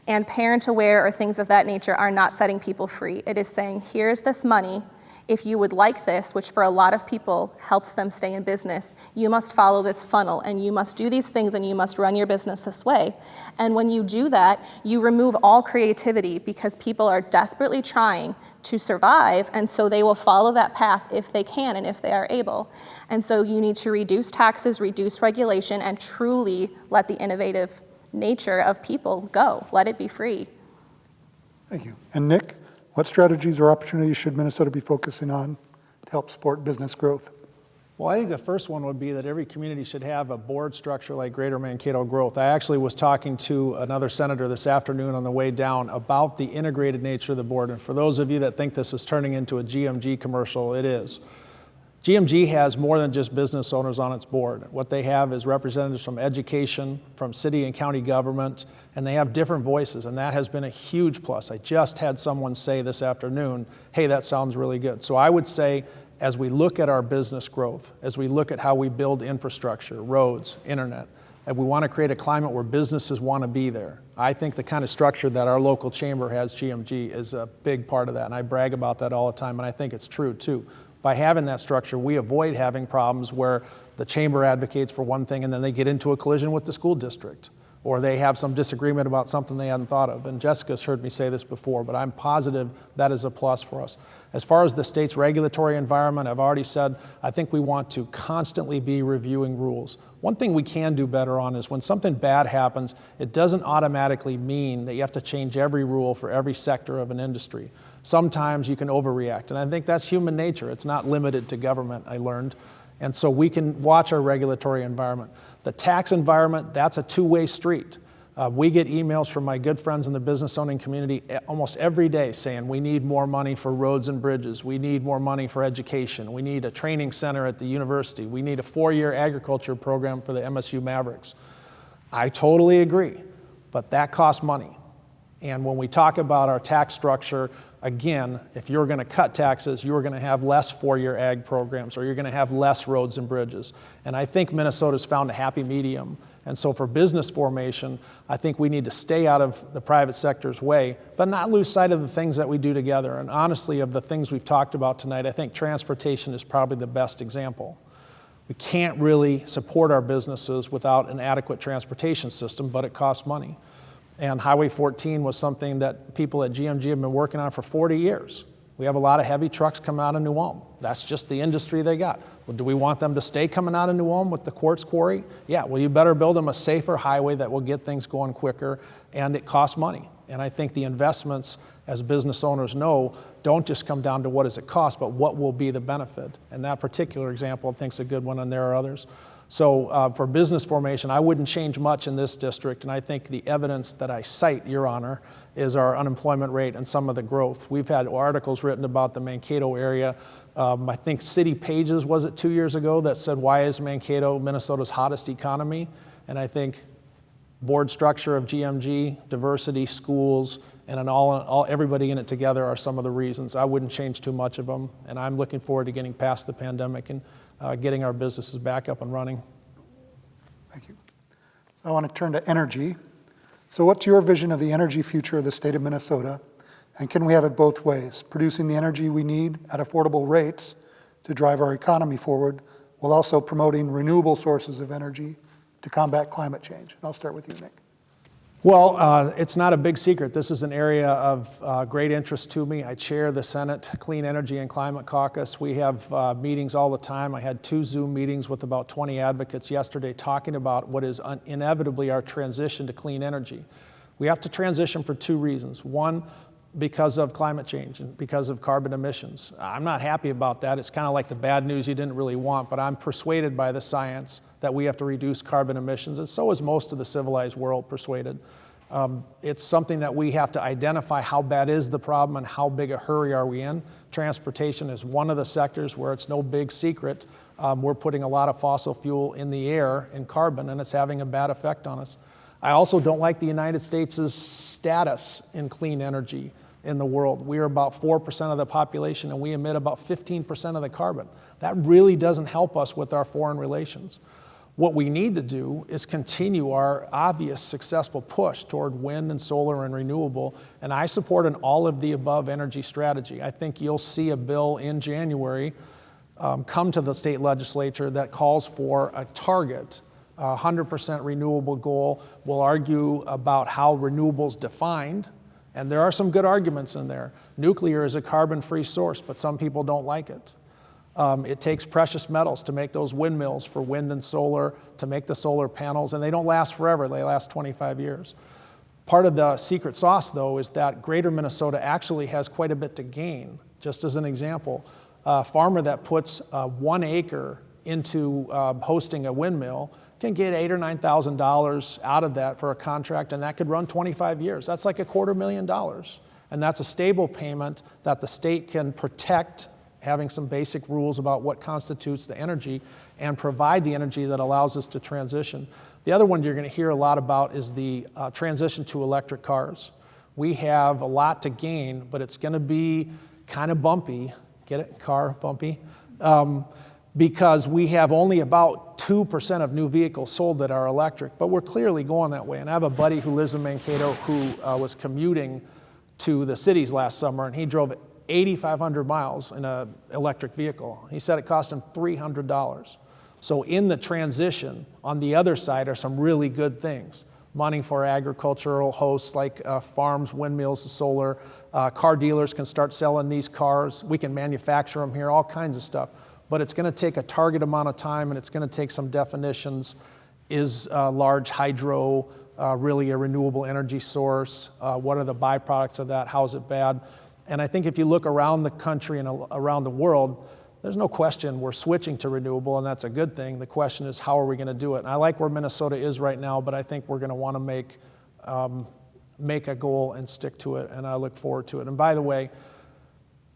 And parent aware or things of that nature are not setting people free. It is saying, here's this money. If you would like this, which for a lot of people helps them stay in business, you must follow this funnel and you must do these things and you must run your business this way. And when you do that, you remove all creativity because people are desperately trying to survive, and so they will follow that path if they can and if they are able. And so you need to reduce taxes, reduce regulation, and truly let the innovative nature of people go. Let it be free. Thank you. And Nick, what strategies or opportunities should Minnesota be focusing on to help support business growth? Well, I think the first one would be that every community should have a board structure like Greater Mankato Growth. I actually was talking to another senator this afternoon on the way down about the integrated nature of the board. And for those of you that think this is turning into a GMG commercial, it is. GMG has more than just business owners on its board. What they have is representatives from education, from city and county government, and they have different voices, and that has been a huge plus. I just had someone say this afternoon, hey, that sounds really good. So I would say, as we look at our business growth, as we look at how we build infrastructure, roads, internet, and we want to create a climate where businesses want to be there. I think the kind of structure that our local chamber has, GMG, is a big part of that, and I brag about that all the time, and I think it's true too. By having that structure, we avoid having problems where the chamber advocates for one thing and then they get into a collision with the school district, or they have some disagreement about something they hadn't thought of. And Jessica's heard me say this before, but I'm positive that is a plus for us. As far as the state's regulatory environment, I've already said, I think we want to constantly be reviewing rules. One thing we can do better on is when something bad happens, it doesn't automatically mean that you have to change every rule for every sector of an industry. Sometimes you can overreact, and I think that's human nature. It's not limited to government, I learned. And so we can watch our regulatory environment. The tax environment, that's a two-way street. We get emails from my good friends in the business owning community almost every day saying we need more money for roads and bridges, we need more money for education, we need a training center at the university, we need a 4-year agriculture program for the MSU Mavericks. I totally agree, but that costs money. And when we talk about our tax structure, again, if you're going to cut taxes, you're going to have less 4-year ag programs, or you're going to have less roads and bridges. And I think Minnesota's found a happy medium. And so for business formation, I think we need to stay out of the private sector's way, but not lose sight of the things that we do together. And honestly, of the things we've talked about tonight, I think transportation is probably the best example. We can't really support our businesses without an adequate transportation system, but it costs money. And Highway 14 was something that people at GMG have been working on for 40 years. We have a lot of heavy trucks coming out of New Ulm. That's just the industry they got. Well, do we want them to stay coming out of New Ulm with the quartz quarry? Yeah, well, you better build them a safer highway that will get things going quicker, and it costs money. And I think the investments, as business owners know, don't just come down to what does it cost, but what will be the benefit. And that particular example, I think, is a good one, and there are others. So for business formation, I wouldn't change much in this district, and I think the evidence that I cite, Your Honor, is our unemployment rate and some of the growth. We've had articles written about the Mankato area. I think City Pages, was it 2 years ago, that said, why is Mankato Minnesota's hottest economy? And I think board structure of GMG, diversity, schools, and everybody in it together are some of the reasons. I wouldn't change too much of them, and I'm looking forward to getting past the pandemic and getting our businesses back up and running. Thank you. I want to turn to energy. So what's your vision of the energy future of the state of Minnesota? And can we have it both ways, producing the energy we need at affordable rates to drive our economy forward, while also promoting renewable sources of energy to combat climate change? And I'll start with you, Nick. Well, it's not a big secret. This is an area of great interest to me. I chair the Senate Clean Energy and Climate Caucus. We have meetings all the time. I had 2 Zoom meetings with about 20 advocates yesterday talking about what is inevitably our transition to clean energy. We have to transition for 2 reasons. One, because of climate change and because of carbon emissions. I'm not happy about that. It's kind of like the bad news you didn't really want, but I'm persuaded by the science that we have to reduce carbon emissions, and so is most of the civilized world persuaded. It's something that we have to identify how bad is the problem and how big a hurry are we in. Transportation is one of the sectors where it's no big secret. We're putting a lot of fossil fuel in the air in carbon, and it's having a bad effect on us. I also don't like the United States' status in clean energy in the world. We are about 4% of the population, and we emit about 15% of the carbon. That really doesn't help us with our foreign relations. What we need to do is continue our obvious successful push toward wind and solar and renewable, and I support an all-of-the-above energy strategy. I think you'll see a bill in January come to the state legislature that calls for a target, 100% renewable goal. We'll argue about how renewables defined, and there are some good arguments in there. Nuclear is a carbon-free source, but some people don't like it. It takes precious metals to make those windmills for wind and solar, to make the solar panels, and they don't last forever. They last 25 years. Part of the secret sauce, though, is that Greater Minnesota actually has quite a bit to gain. Just as an example, a farmer that puts 1 acre into hosting a windmill can get $8,000 or $9,000 out of that for a contract, and that could run 25 years. That's like $250,000. And that's a stable payment that the state can protect, having some basic rules about what constitutes the energy, and provide the energy that allows us to transition. The other one you're going to hear a lot about is the transition to electric cars. We have a lot to gain, but it's going to be kind of bumpy. Get it? Car, bumpy. Because we have only about 2% of new vehicles sold that are electric, but we're clearly going that way. And I have a buddy who lives in Mankato who was commuting to the cities last summer, and he drove 8,500 miles in an electric vehicle. He said it cost him $300. So in the transition, on the other side are some really good things. Money for agricultural hosts like farms, windmills, solar. Car dealers can start selling these cars. We can manufacture them here, all kinds of stuff. But it's going to take a target amount of time, and it's going to take some definitions. Is large hydro really a renewable energy source? What are the byproducts of that? How is it bad? And I think if you look around the country and around the world, there's no question we're switching to renewable, and that's a good thing. The question is, how are we going to do it? And I like where Minnesota is right now, but I think we're going to want to make a goal and stick to it, and I look forward to it. And by the way,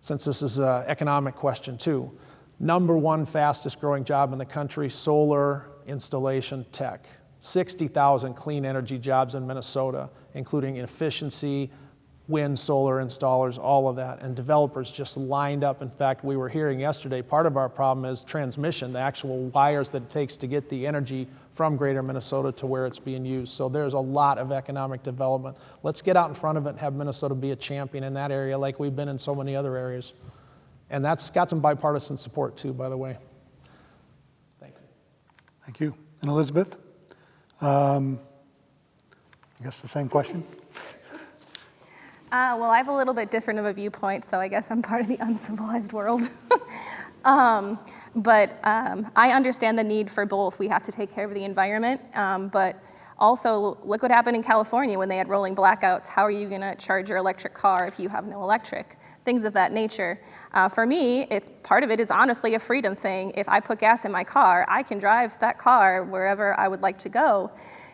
since this is an economic question too, #1 fastest growing job in the country, solar installation tech. 60,000 clean energy jobs in Minnesota, including efficiency, wind, solar installers, all of that, and developers just lined up. In fact, we were hearing yesterday, part of our problem is transmission, the actual wires that it takes to get the energy from Greater Minnesota to where it's being used. So there's a lot of economic development. Let's get out in front of it and have Minnesota be a champion in that area like we've been in so many other areas. And that's got some bipartisan support too, by the way. Thank you. Thank you. And Elizabeth, I guess the ssame question. Well, I have a little bit different of a viewpoint, so I guess I'm part of the uncivilized world. But I understand the need for both. We have to take care of the environment, but also look what happened in California when they had rolling blackouts. How are you going to charge your electric car if you have no electric? Things of that nature. For me, part of it is honestly a freedom thing. If I put gas in my car, I can drive that car wherever I would like to go.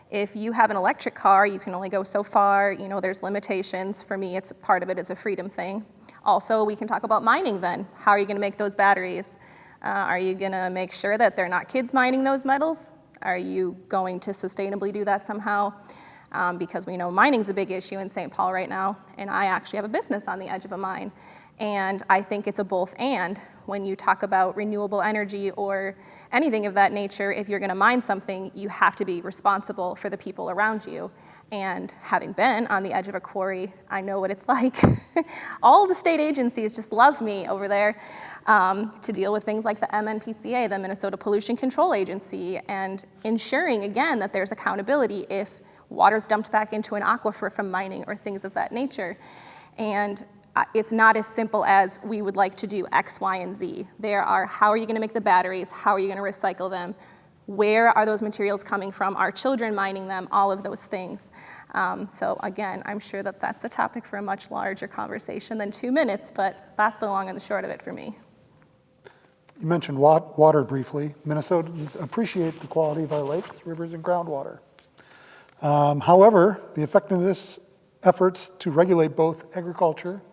If you have an electric car, you can only go so far. You know, there's limitations. For me, part of it is a freedom thing. Also, we can talk about mining then. How are you going to make those batteries? Are you going to make sure that they're not kids mining those metals? Are you going to sustainably do that somehow? Because we know mining's a big issue in St. Paul right now, and I actually have a business on the edge of a mine. And I think it's a both and. When you talk about renewable energy or anything of that nature, if you're going to mine something, you have to be responsible for the people around you. And having been on the edge of a quarry, I know what it's like. All the state agencies just love me over there to deal with things like the MNPCA, the Minnesota Pollution Control Agency, and ensuring, again, that there's accountability if water's dumped back into an aquifer from mining or things of that nature. And it's not as simple as we would like to do X, Y, and Z. There are, how are you going to make the batteries? How are you going to recycle them? Where are those materials coming from? Are children mining them? All of those things. So again, I'm sure that that's a topic for a much larger conversation than 2 minutes, but that's the long and the short of it for me. You mentioned water briefly. Minnesotans appreciate the quality of our lakes, rivers, and groundwater. However, the effectiveness efforts to regulate both agriculture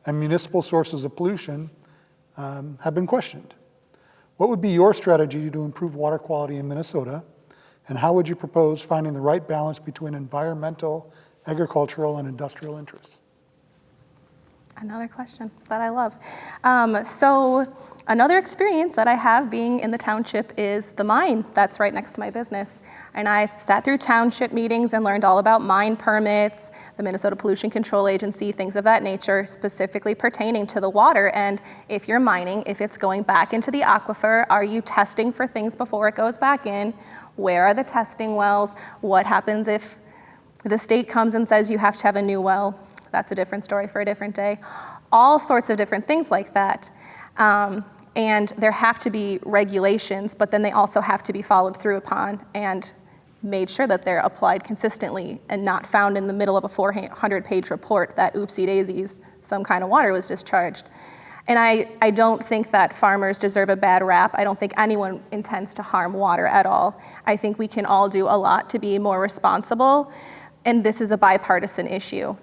and municipal sources of pollution have been questioned. What would be your strategy to improve water quality in Minnesota, and how would you propose finding the right balance between environmental, agricultural, and industrial interests? Another question that I love. So another experience that I have being in the township is the mine that's right next to my business. And I sat through township meetings and learned all about mine permits, the Minnesota Pollution Control Agency, things of that nature, specifically pertaining to the water. And if you're mining, if it's going back into the aquifer, are you testing for things before it goes back in? Where are the testing wells? What happens if the state comes and says you have to have a new well? That's a different story for a different day. All sorts of different things like that. And there have to be regulations, but then they also have to be followed through upon and made sure that they're applied consistently and not found in the middle of a 400-page report that oopsie daisies, some kind of water was discharged. And I don't think that farmers deserve a bad rap. I don't think anyone intends to harm water at all. I think we can all do a lot to be more responsible, and this is a bipartisan issue.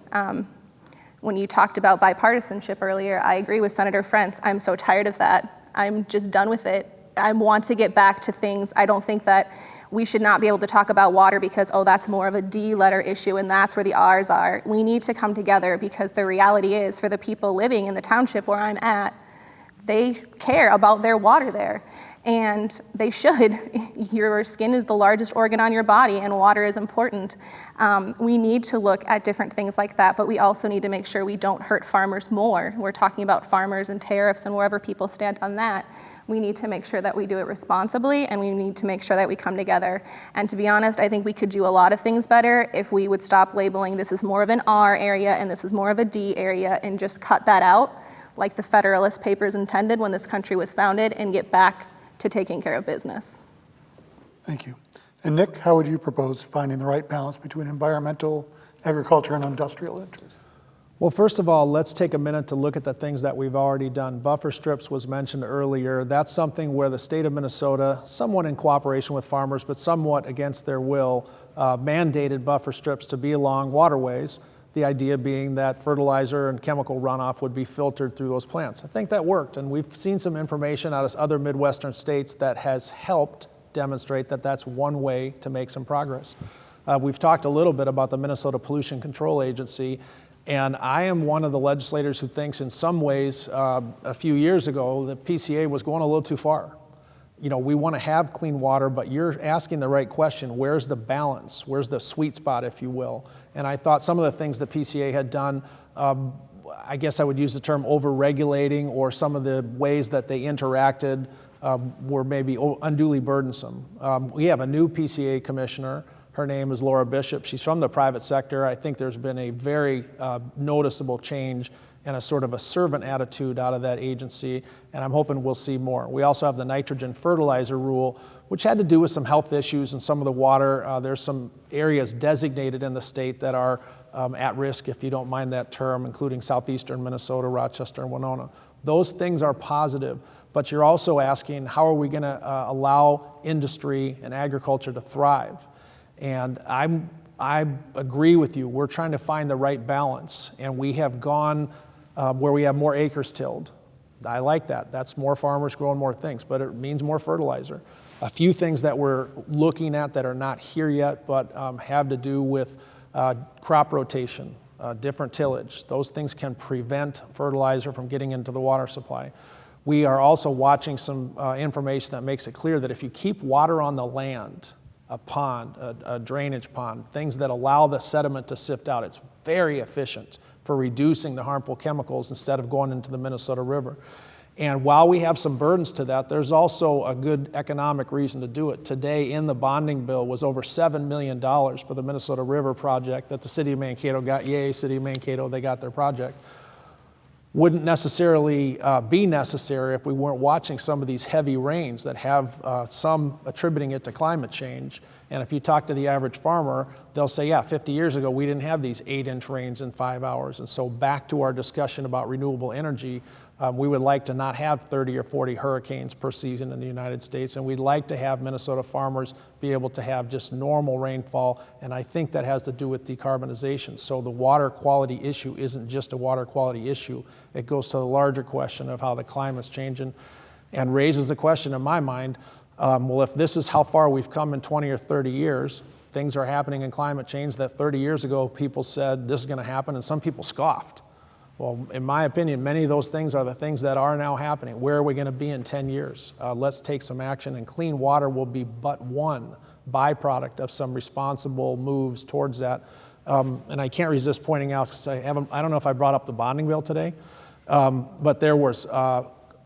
When you talked about bipartisanship earlier, I agree with Senator Frentz. I'm so tired of that. I'm just done with it. I want to get back to things. I don't think that we should not be able to talk about water because, oh, that's more of a D letter issue and that's where the R's are. We need to come together because the reality is for the people living in the township where I'm at, they care about their water there. And they should. Your skin is the largest organ on your body and water is important. We need to look at different things like that, but we also need to make sure we don't hurt farmers more. We're talking about farmers and tariffs and wherever people stand on that. We need to make sure that we do it responsibly, and we need to make sure that we come together. And to be honest, I think we could do a lot of things better if we would stop labeling this is more of an R area and this is more of a D area and just cut that out like the Federalist Papers intended when this country was founded and get back to taking care of business. Thank you. And Nick, how would you propose finding the right balance between environmental, agriculture, and industrial interests? Well, first of all, let's take a minute to look at the things that we've already done. Buffer strips was mentioned earlier. That's something where the state of Minnesota, somewhat in cooperation with farmers, but somewhat against their will, mandated buffer strips to be along waterways. The idea being that fertilizer and chemical runoff would be filtered through those plants. I think that worked, and we've seen some information out of other Midwestern states that has helped demonstrate that that's one way to make some progress. We've talked a little bit about the Minnesota Pollution Control Agency, and I am one of the legislators who thinks in some ways, a few years ago, the PCA was going a little too far. You know, we want to have clean water, but you're asking the right question. Where's the balance? Where's the sweet spot, if you will? And I thought some of the things the PCA had done, I guess I would use the term over-regulating, or some of the ways that they interacted were maybe unduly burdensome. We have a new PCA commissioner. Her name is Laura Bishop. She's from the private sector. I think there's been a very noticeable change and a sort of a servant attitude out of that agency, and I'm hoping we'll see more. We also have the nitrogen fertilizer rule, which had to do with some health issues in some of the water. There's some areas designated in the state that are at risk, if you don't mind that term, including southeastern Minnesota, Rochester, and Winona. Those things are positive, but you're also asking, how are we gonna allow industry and agriculture to thrive? And I agree with you. We're trying to find the right balance, and we have gone where we have more acres tilled. I like that. That's more farmers growing more things, but it means more fertilizer. A few things that we're looking at that are not here yet, but have to do with crop rotation, different tillage. Those things can prevent fertilizer from getting into the water supply. We are also watching some information that makes it clear that if you keep water on the land, a pond, a drainage pond, things that allow the sediment to sift out, it's very efficient for reducing the harmful chemicals instead of going into the Minnesota River. And while we have some burdens to that, there's also a good economic reason to do it. Today in the bonding bill was over $7 million for the Minnesota River project that the city of Mankato got. Yay, city of Mankato, they got their project. Wouldn't necessarily be necessary if we weren't watching some of these heavy rains that have some attributing it to climate change. And if you talk to the average farmer, they'll say, yeah, 50 years ago, we didn't have these 8-inch rains in 5 hours. And so back to our discussion about renewable energy, we would like to not have 30 or 40 hurricanes per season in the United States, and we'd like to have Minnesota farmers be able to have just normal rainfall, and I think that has to do with decarbonization. So the water quality issue isn't just a water quality issue. It goes to the larger question of how the climate's changing, and raises the question in my mind, well, if this is how far we've come in 20 or 30 years, things are happening in climate change that 30 years ago people said this is going to happen, and some people scoffed. Well, in my opinion, many of those things are the things that are now happening. Where are we going to be in 10 years? Let's take some action, and clean water will be but one byproduct of some responsible moves towards that. And I can't resist pointing out, because I don't know if I brought up the bonding bill today, but there was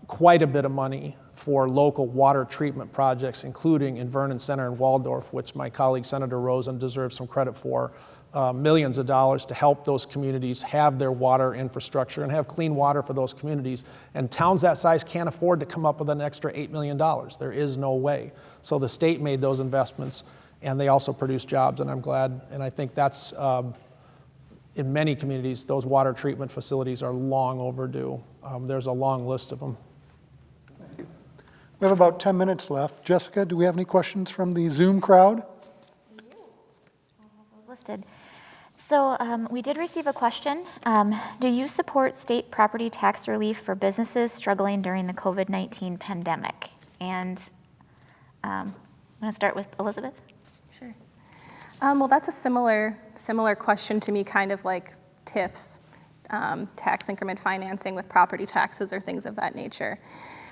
quite a bit of money for local water treatment projects, including in Vernon Center and Waldorf, which my colleague Senator Rosen deserves some credit for, millions of dollars to help those communities have their water infrastructure and have clean water for those communities. And towns that size can't afford to come up with an extra $8 million. There is no way. So the state made those investments, and they also produce jobs, and I'm glad, and I think that's, in many communities, those water treatment facilities are long overdue. There's a long list of them. Thank you. We have about 10 minutes left. Jessica, do we have any questions from the Zoom crowd? Listed. So we did receive a question. Do you support state property tax relief for businesses struggling during the COVID-19 pandemic? And I'm going to start with Elizabeth. Sure. Well, that's a similar question to me, kind of like TIFs, tax increment financing with property taxes or things of that nature.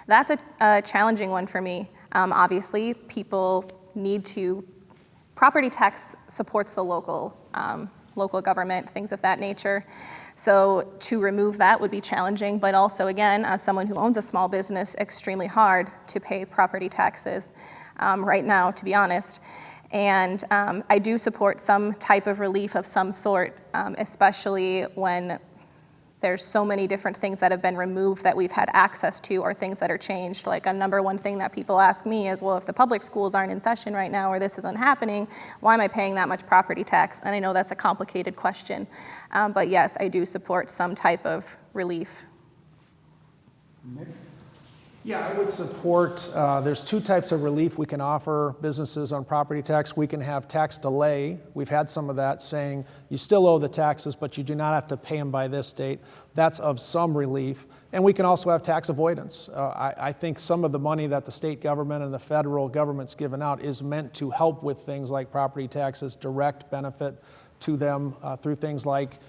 That's a challenging one for me. Obviously, people need to, property tax supports the local government, things of that nature. So to remove that would be challenging, but also, again, as someone who owns a small business, extremely hard to pay property taxes right now, to be honest. And I do support some type of relief of some sort, especially when there's so many different things that have been removed that we've had access to, or things that are changed. Like a number one thing that people ask me is, well, if the public schools aren't in session right now, or this isn't happening, why am I paying that much property tax? And I know that's a complicated question, but yes, I do support some type of relief. Yeah, I would support, there's two types of relief we can offer businesses on property tax. We can have tax delay. We've had some of that, saying you still owe the taxes, but you do not have to pay them by this date. That's of some relief. And we can also have tax avoidance. I think some of the money that the state government and the federal government's given out is meant to help with things like property taxes, direct benefit to them through things like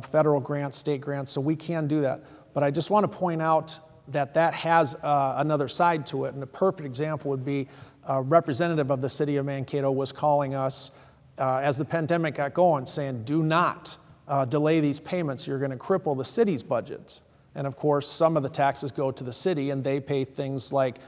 federal grants, state grants, so we can do that. But I just want to point out that has another side to it. And a perfect example would be a representative of the city of Mankato was calling us as the pandemic got going, saying, do not delay these payments. You're going to cripple the city's budget. And of course, some of the taxes go to the city, and they pay things like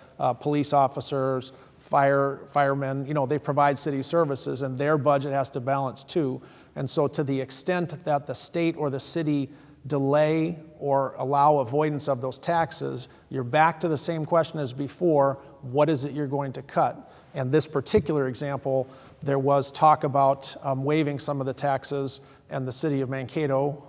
police officers, firemen, they provide city services, and their budget has to balance too. And so to the extent that the state or the city delay or allow avoidance of those taxes, you're back to the same question as before: what is it you're going to cut? And this particular example, there was talk about waiving some of the taxes, and the city of Mankato,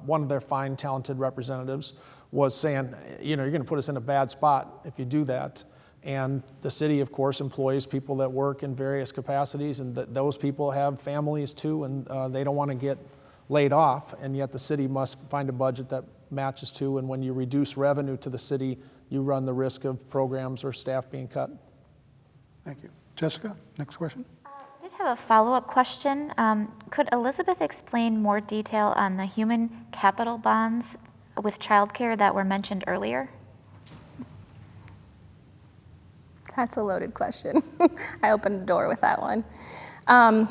one of their fine, talented representatives, was saying, you're going to put us in a bad spot if you do that. And the city, of course, employs people that work in various capacities, and those people have families too, and they don't want to get laid off, and yet the city must find a budget that matches to, and when you reduce revenue to the city, you run the risk of programs or staff being cut. Thank you. Jessica, next question. I did have a follow-up question. Could Elizabeth explain more detail on the human capital bonds with childcare that were mentioned earlier? That's a loaded question. I opened the door with that one.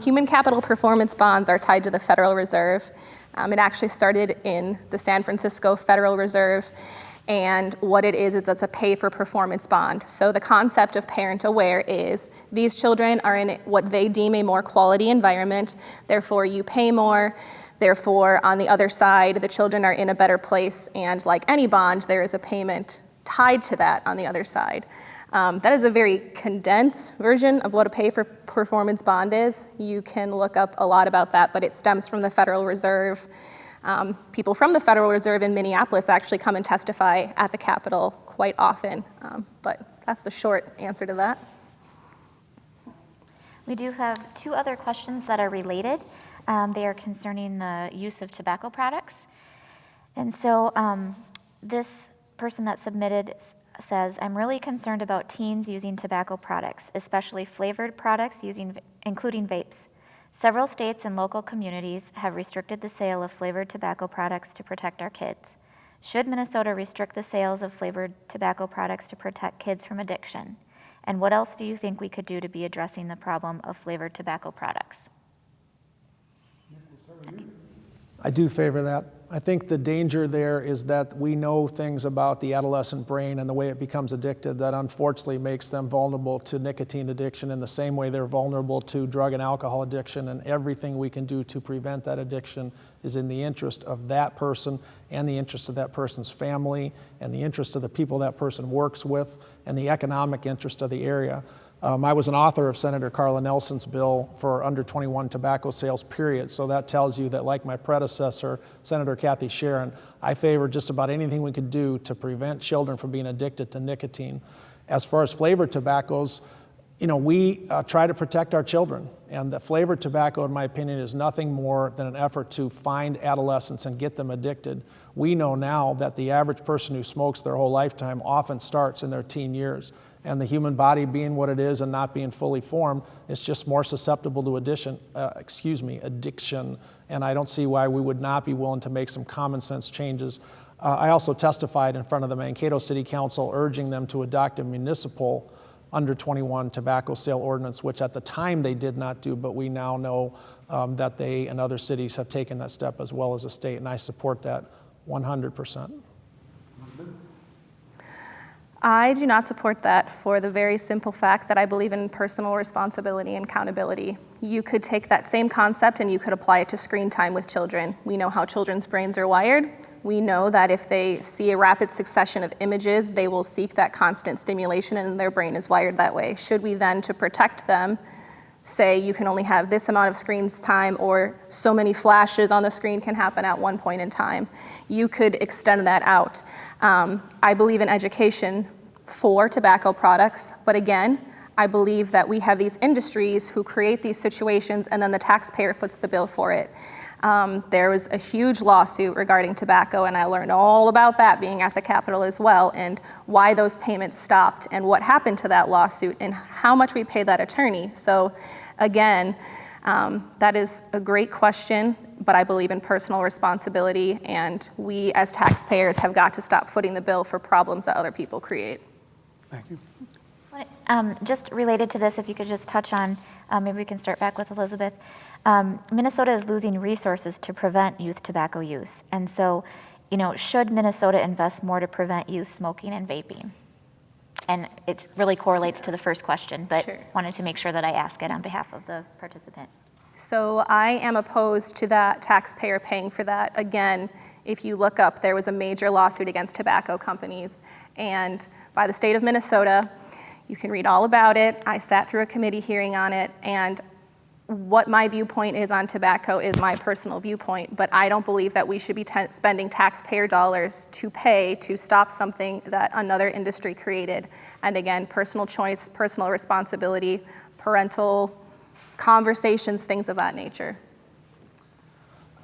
Human capital performance bonds are tied to the Federal Reserve. It actually started in the San Francisco Federal Reserve, and what it is it's a pay-for-performance bond. So the concept of Parent Aware is these children are in what they deem a more quality environment, therefore you pay more, therefore on the other side the children are in a better place, and like any bond, there is a payment tied to that on the other side. That is a very condensed version of what a pay-for-performance bond is. You can look up a lot about that, but it stems from the Federal Reserve. People from the Federal Reserve in Minneapolis actually come and testify at the Capitol quite often, but that's the short answer to that. We do have two other questions that are related. They are concerning the use of tobacco products. And so this person that submitted says, I'm really concerned about teens using tobacco products, especially flavored products including vapes. Several states and local communities have restricted the sale of flavored tobacco products to protect our kids. Should Minnesota restrict the sales of flavored tobacco products to protect kids from addiction? And what else do you think we could do to be addressing the problem of flavored tobacco products? I do favor that. I think the danger there is that we know things about the adolescent brain and the way it becomes addicted that unfortunately makes them vulnerable to nicotine addiction in the same way they're vulnerable to drug and alcohol addiction, and everything we can do to prevent that addiction is in the interest of that person and the interest of that person's family and the interest of the people that person works with and the economic interest of the area. I was an author of Senator Carla Nelson's bill for under 21 tobacco sales, period. So that tells you that, like my predecessor, Senator Kathy Sharon, I favor just about anything we could do to prevent children from being addicted to nicotine. As far as flavored tobaccos, we try to protect our children. And the flavored tobacco, in my opinion, is nothing more than an effort to find adolescents and get them addicted. We know now that the average person who smokes their whole lifetime often starts in their teen years. And the human body being what it is and not being fully formed, it's just more susceptible to addiction. And I don't see why we would not be willing to make some common sense changes. I also testified in front of the Mankato City Council urging them to adopt a municipal under 21 tobacco sale ordinance, which at the time they did not do, but we now know that they and other cities have taken that step as well as the state, and I support that 100%. I do not support that for the very simple fact that I believe in personal responsibility and accountability. You could take that same concept and you could apply it to screen time with children. We know how children's brains are wired. We know that if they see a rapid succession of images, they will seek that constant stimulation, and their brain is wired that way. Should we then, to protect them, say you can only have this amount of screen time or so many flashes on the screen can happen at one point in time? You could extend that out. I believe in education for tobacco products, but again, I believe that we have these industries who create these situations and then the taxpayer foots the bill for it. There was a huge lawsuit regarding tobacco, and I learned all about that being at the Capitol as well, and why those payments stopped and what happened to that lawsuit and how much we paid that attorney. So again, that is a great question, but I believe in personal responsibility, and we as taxpayers have got to stop footing the bill for problems that other people create. Thank you. Just related to this, if you could just touch on, maybe we can start back with Elizabeth. Minnesota is losing resources to prevent youth tobacco use. And so, should Minnesota invest more to prevent youth smoking and vaping? And it really correlates to the first question, but Sure. Wanted to make sure that I ask it on behalf of the participant. So I am opposed to that taxpayer paying for that. Again, if you look up, there was a major lawsuit against tobacco companies, and by the state of Minnesota. You can read all about it. I sat through a committee hearing on it, and what my viewpoint is on tobacco is my personal viewpoint, but I don't believe that we should be spending taxpayer dollars to pay to stop something that another industry created. And again, personal choice, personal responsibility, parental conversations, things of that nature.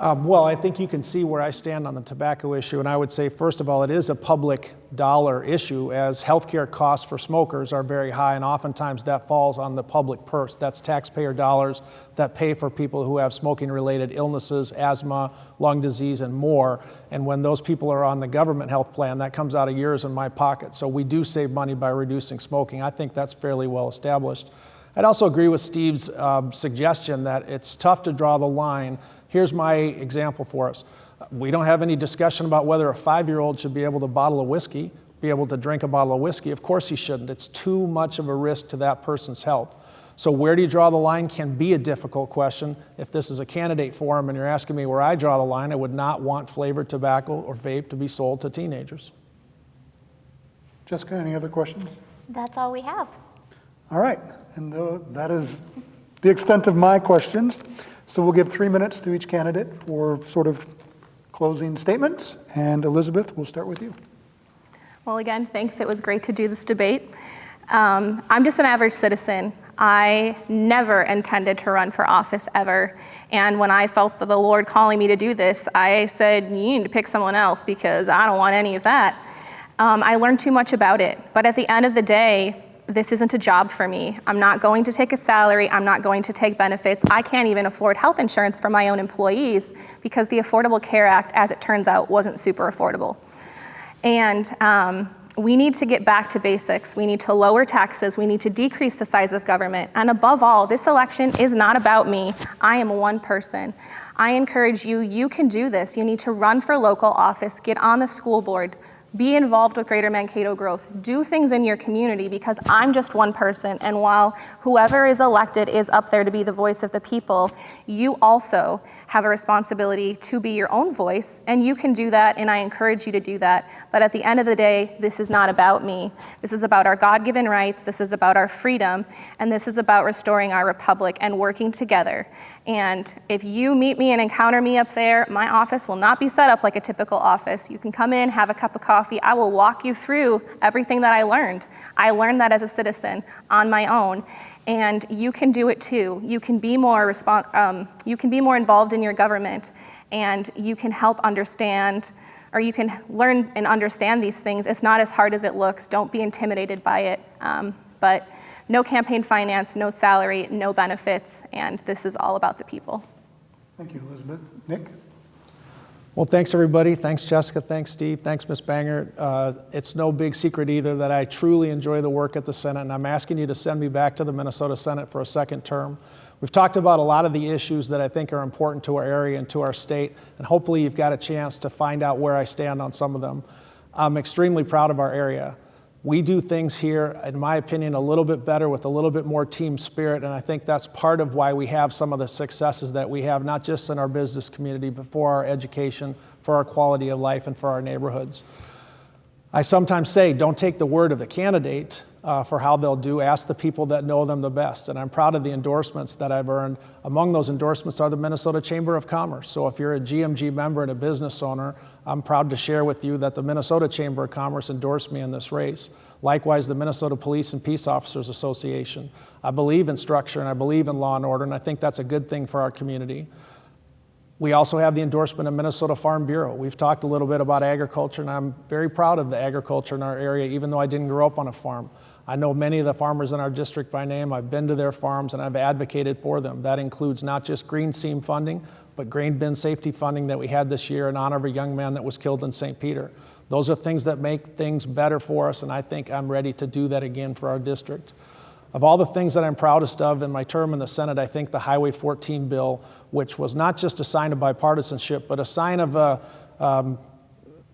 Well, I think you can see where I stand on the tobacco issue, and I would say, first of all, it is a public dollar issue, as healthcare costs for smokers are very high, and oftentimes that falls on the public purse. That's taxpayer dollars that pay for people who have smoking-related illnesses, asthma, lung disease, and more. And when those people are on the government health plan, that comes out of yours in my pocket. So we do save money by reducing smoking. I think that's fairly well established. I'd also agree with Steve's suggestion that it's tough to draw the line. Here's my example for us. We don't have any discussion about whether a 5-year-old should be able to be able to drink a bottle of whiskey. Of course he shouldn't. It's too much of a risk to that person's health. So where do you draw the line can be a difficult question. If this is a candidate forum and you're asking me where I draw the line, I would not want flavored tobacco or vape to be sold to teenagers. Jessica, any other questions? That's all we have. All right, and that is the extent of my questions. So we'll give 3 minutes to each candidate for sort of closing statements. And Elizabeth, we'll start with you. Well, again, thanks. It was great to do this debate. I'm just an average citizen. I never intended to run for office ever. And when I felt the Lord calling me to do this, I said, you need to pick someone else because I don't want any of that. I learned too much about it. But at the end of the day, this isn't a job for me. I'm not going to take a salary. I'm not going to take benefits. I can't even afford health insurance for my own employees because the Affordable Care Act, as it turns out, wasn't super affordable. And We need to get back to basics. We need to lower taxes. We need to decrease the size of government. And above all, this election is not about me. I am one person. I encourage you, you can do this. You need to run for local office, get on the school board, be involved with Greater Mankato growth, do things in your community, because I'm just one person, and while whoever is elected is up there to be the voice of the people, you also have a responsibility to be your own voice, and you can do that, and I encourage you to do that. But at the end of the day, this is not about me. This is about our God-given rights, this is about our freedom, and this is about restoring our republic and working together. And if you meet me and encounter me up there, my office will not be set up like a typical office. You can come in, have a cup of coffee. I will walk you through everything that I learned. I learned that as a citizen on my own, and you can do it too. You can be more involved in your government, and you can help understand, or you can learn and understand these things. It's not as hard as it looks. Don't be intimidated by it. But no campaign finance, no salary, no benefits, and this is all about the people. Thank you, Elizabeth. Nick? Well, thanks everybody. Thanks Jessica, thanks Steve, thanks Ms. Bangert. It's no big secret either that I truly enjoy the work at the Senate, and I'm asking you to send me back to the Minnesota Senate for a second term. We've talked about a lot of the issues that I think are important to our area and to our state, and hopefully you've got a chance to find out where I stand on some of them. I'm extremely proud of our area. We do things here, in my opinion, a little bit better with a little bit more team spirit, and I think that's part of why we have some of the successes that we have, not just in our business community, but for our education, for our quality of life, and for our neighborhoods. I sometimes say, don't take the word of the candidate for how they'll do, ask the people that know them the best, and I'm proud of the endorsements that I've earned. Among those endorsements are the Minnesota Chamber of Commerce. So if you're a GMG member and a business owner, I'm proud to share with you that the Minnesota Chamber of Commerce endorsed me in this race. Likewise, the Minnesota Police and Peace Officers Association. I believe in structure and I believe in law and order, and I think that's a good thing for our community. We also have the endorsement of Minnesota Farm Bureau. We've talked a little bit about agriculture, and I'm very proud of the agriculture in our area, even though I didn't grow up on a farm. I know many of the farmers in our district by name. I've been to their farms and I've advocated for them. That includes not just green seam funding, but grain bin safety funding that we had this year in honor of a young man that was killed in St. Peter. Those are things that make things better for us, and I think I'm ready to do that again for our district. Of all the things that I'm proudest of in my term in the Senate, I think the Highway 14 bill, which was not just a sign of bipartisanship, but a sign of a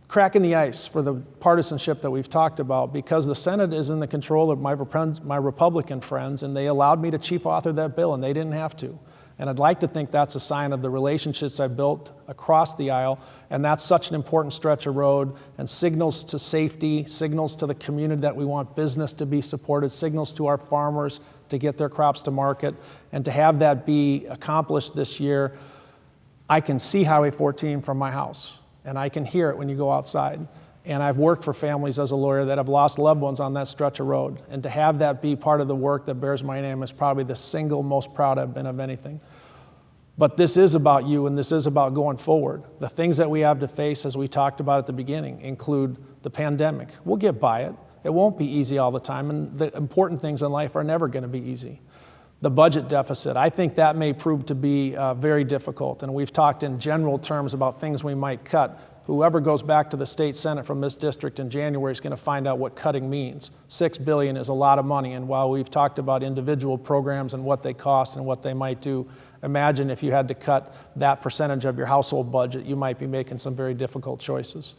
crack in the ice for the partisanship that we've talked about, because the Senate is in the control of my Republican friends, and they allowed me to chief author that bill, and they didn't have to. And I'd like to think that's a sign of the relationships I've built across the aisle, and that's such an important stretch of road, and signals to safety, signals to the community that we want business to be supported, signals to our farmers to get their crops to market, and to have that be accomplished this year. I can see Highway 14 from my house, and I can hear it when you go outside. And I've worked for families as a lawyer that have lost loved ones on that stretch of road. And to have that be part of the work that bears my name is probably the single most proud I've been of anything. But this is about you, and this is about going forward. The things that we have to face, as we talked about at the beginning, include the pandemic. We'll get by it. It won't be easy all the time, and the important things in life are never going to be easy. The budget deficit, I think that may prove to be very difficult, and we've talked in general terms about things we might cut. Whoever goes back to the state Senate from this district in January is going to find out what cutting means. $6 billion is a lot of money, and while we've talked about individual programs and what they cost and what they might do, imagine if you had to cut that percentage of your household budget, you might be making some very difficult choices.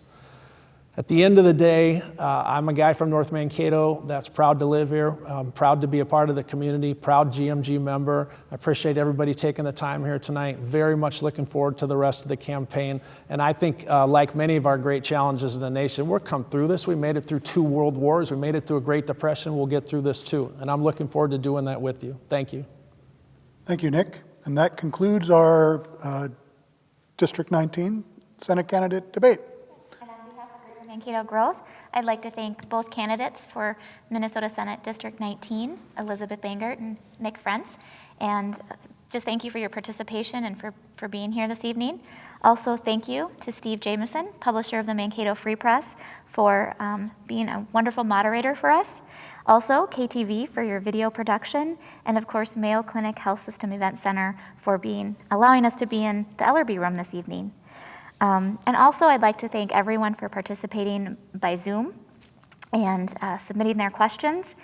At the end of the day, I'm a guy from North Mankato that's proud to live here, proud to be a part of the community, proud GMG member. I appreciate everybody taking the time here tonight. Very much looking forward to the rest of the campaign. And I think, like many of our great challenges in the nation, we'll come through this. We made it through 2 world wars. We made it through a Great Depression. We'll get through this too. And I'm looking forward to doing that with you. Thank you. Thank you, Nick. And that concludes our District 19 Senate candidate debate. Mankato Growth, I'd like to thank both candidates for Minnesota Senate District 19, Elizabeth Bangert and Nick Frentz, and just thank you for your participation and for being here this evening. Also, thank you to Steve Jameson, publisher of the Mankato Free Press, for being a wonderful moderator for us. Also, KTV for your video production, and of course, Mayo Clinic Health System Event Center for allowing us to be in the Ellerby room this evening. And also, I'd like to thank everyone for participating by Zoom. and submitting their questions.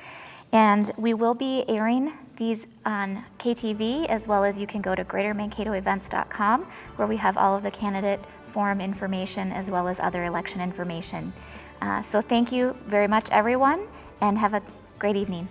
And we will be airing these on KTV, as well as you can go to greatermankatoevents.com, where we have all of the candidate forum information as well as other election information. So thank you very much, everyone, and have a great evening.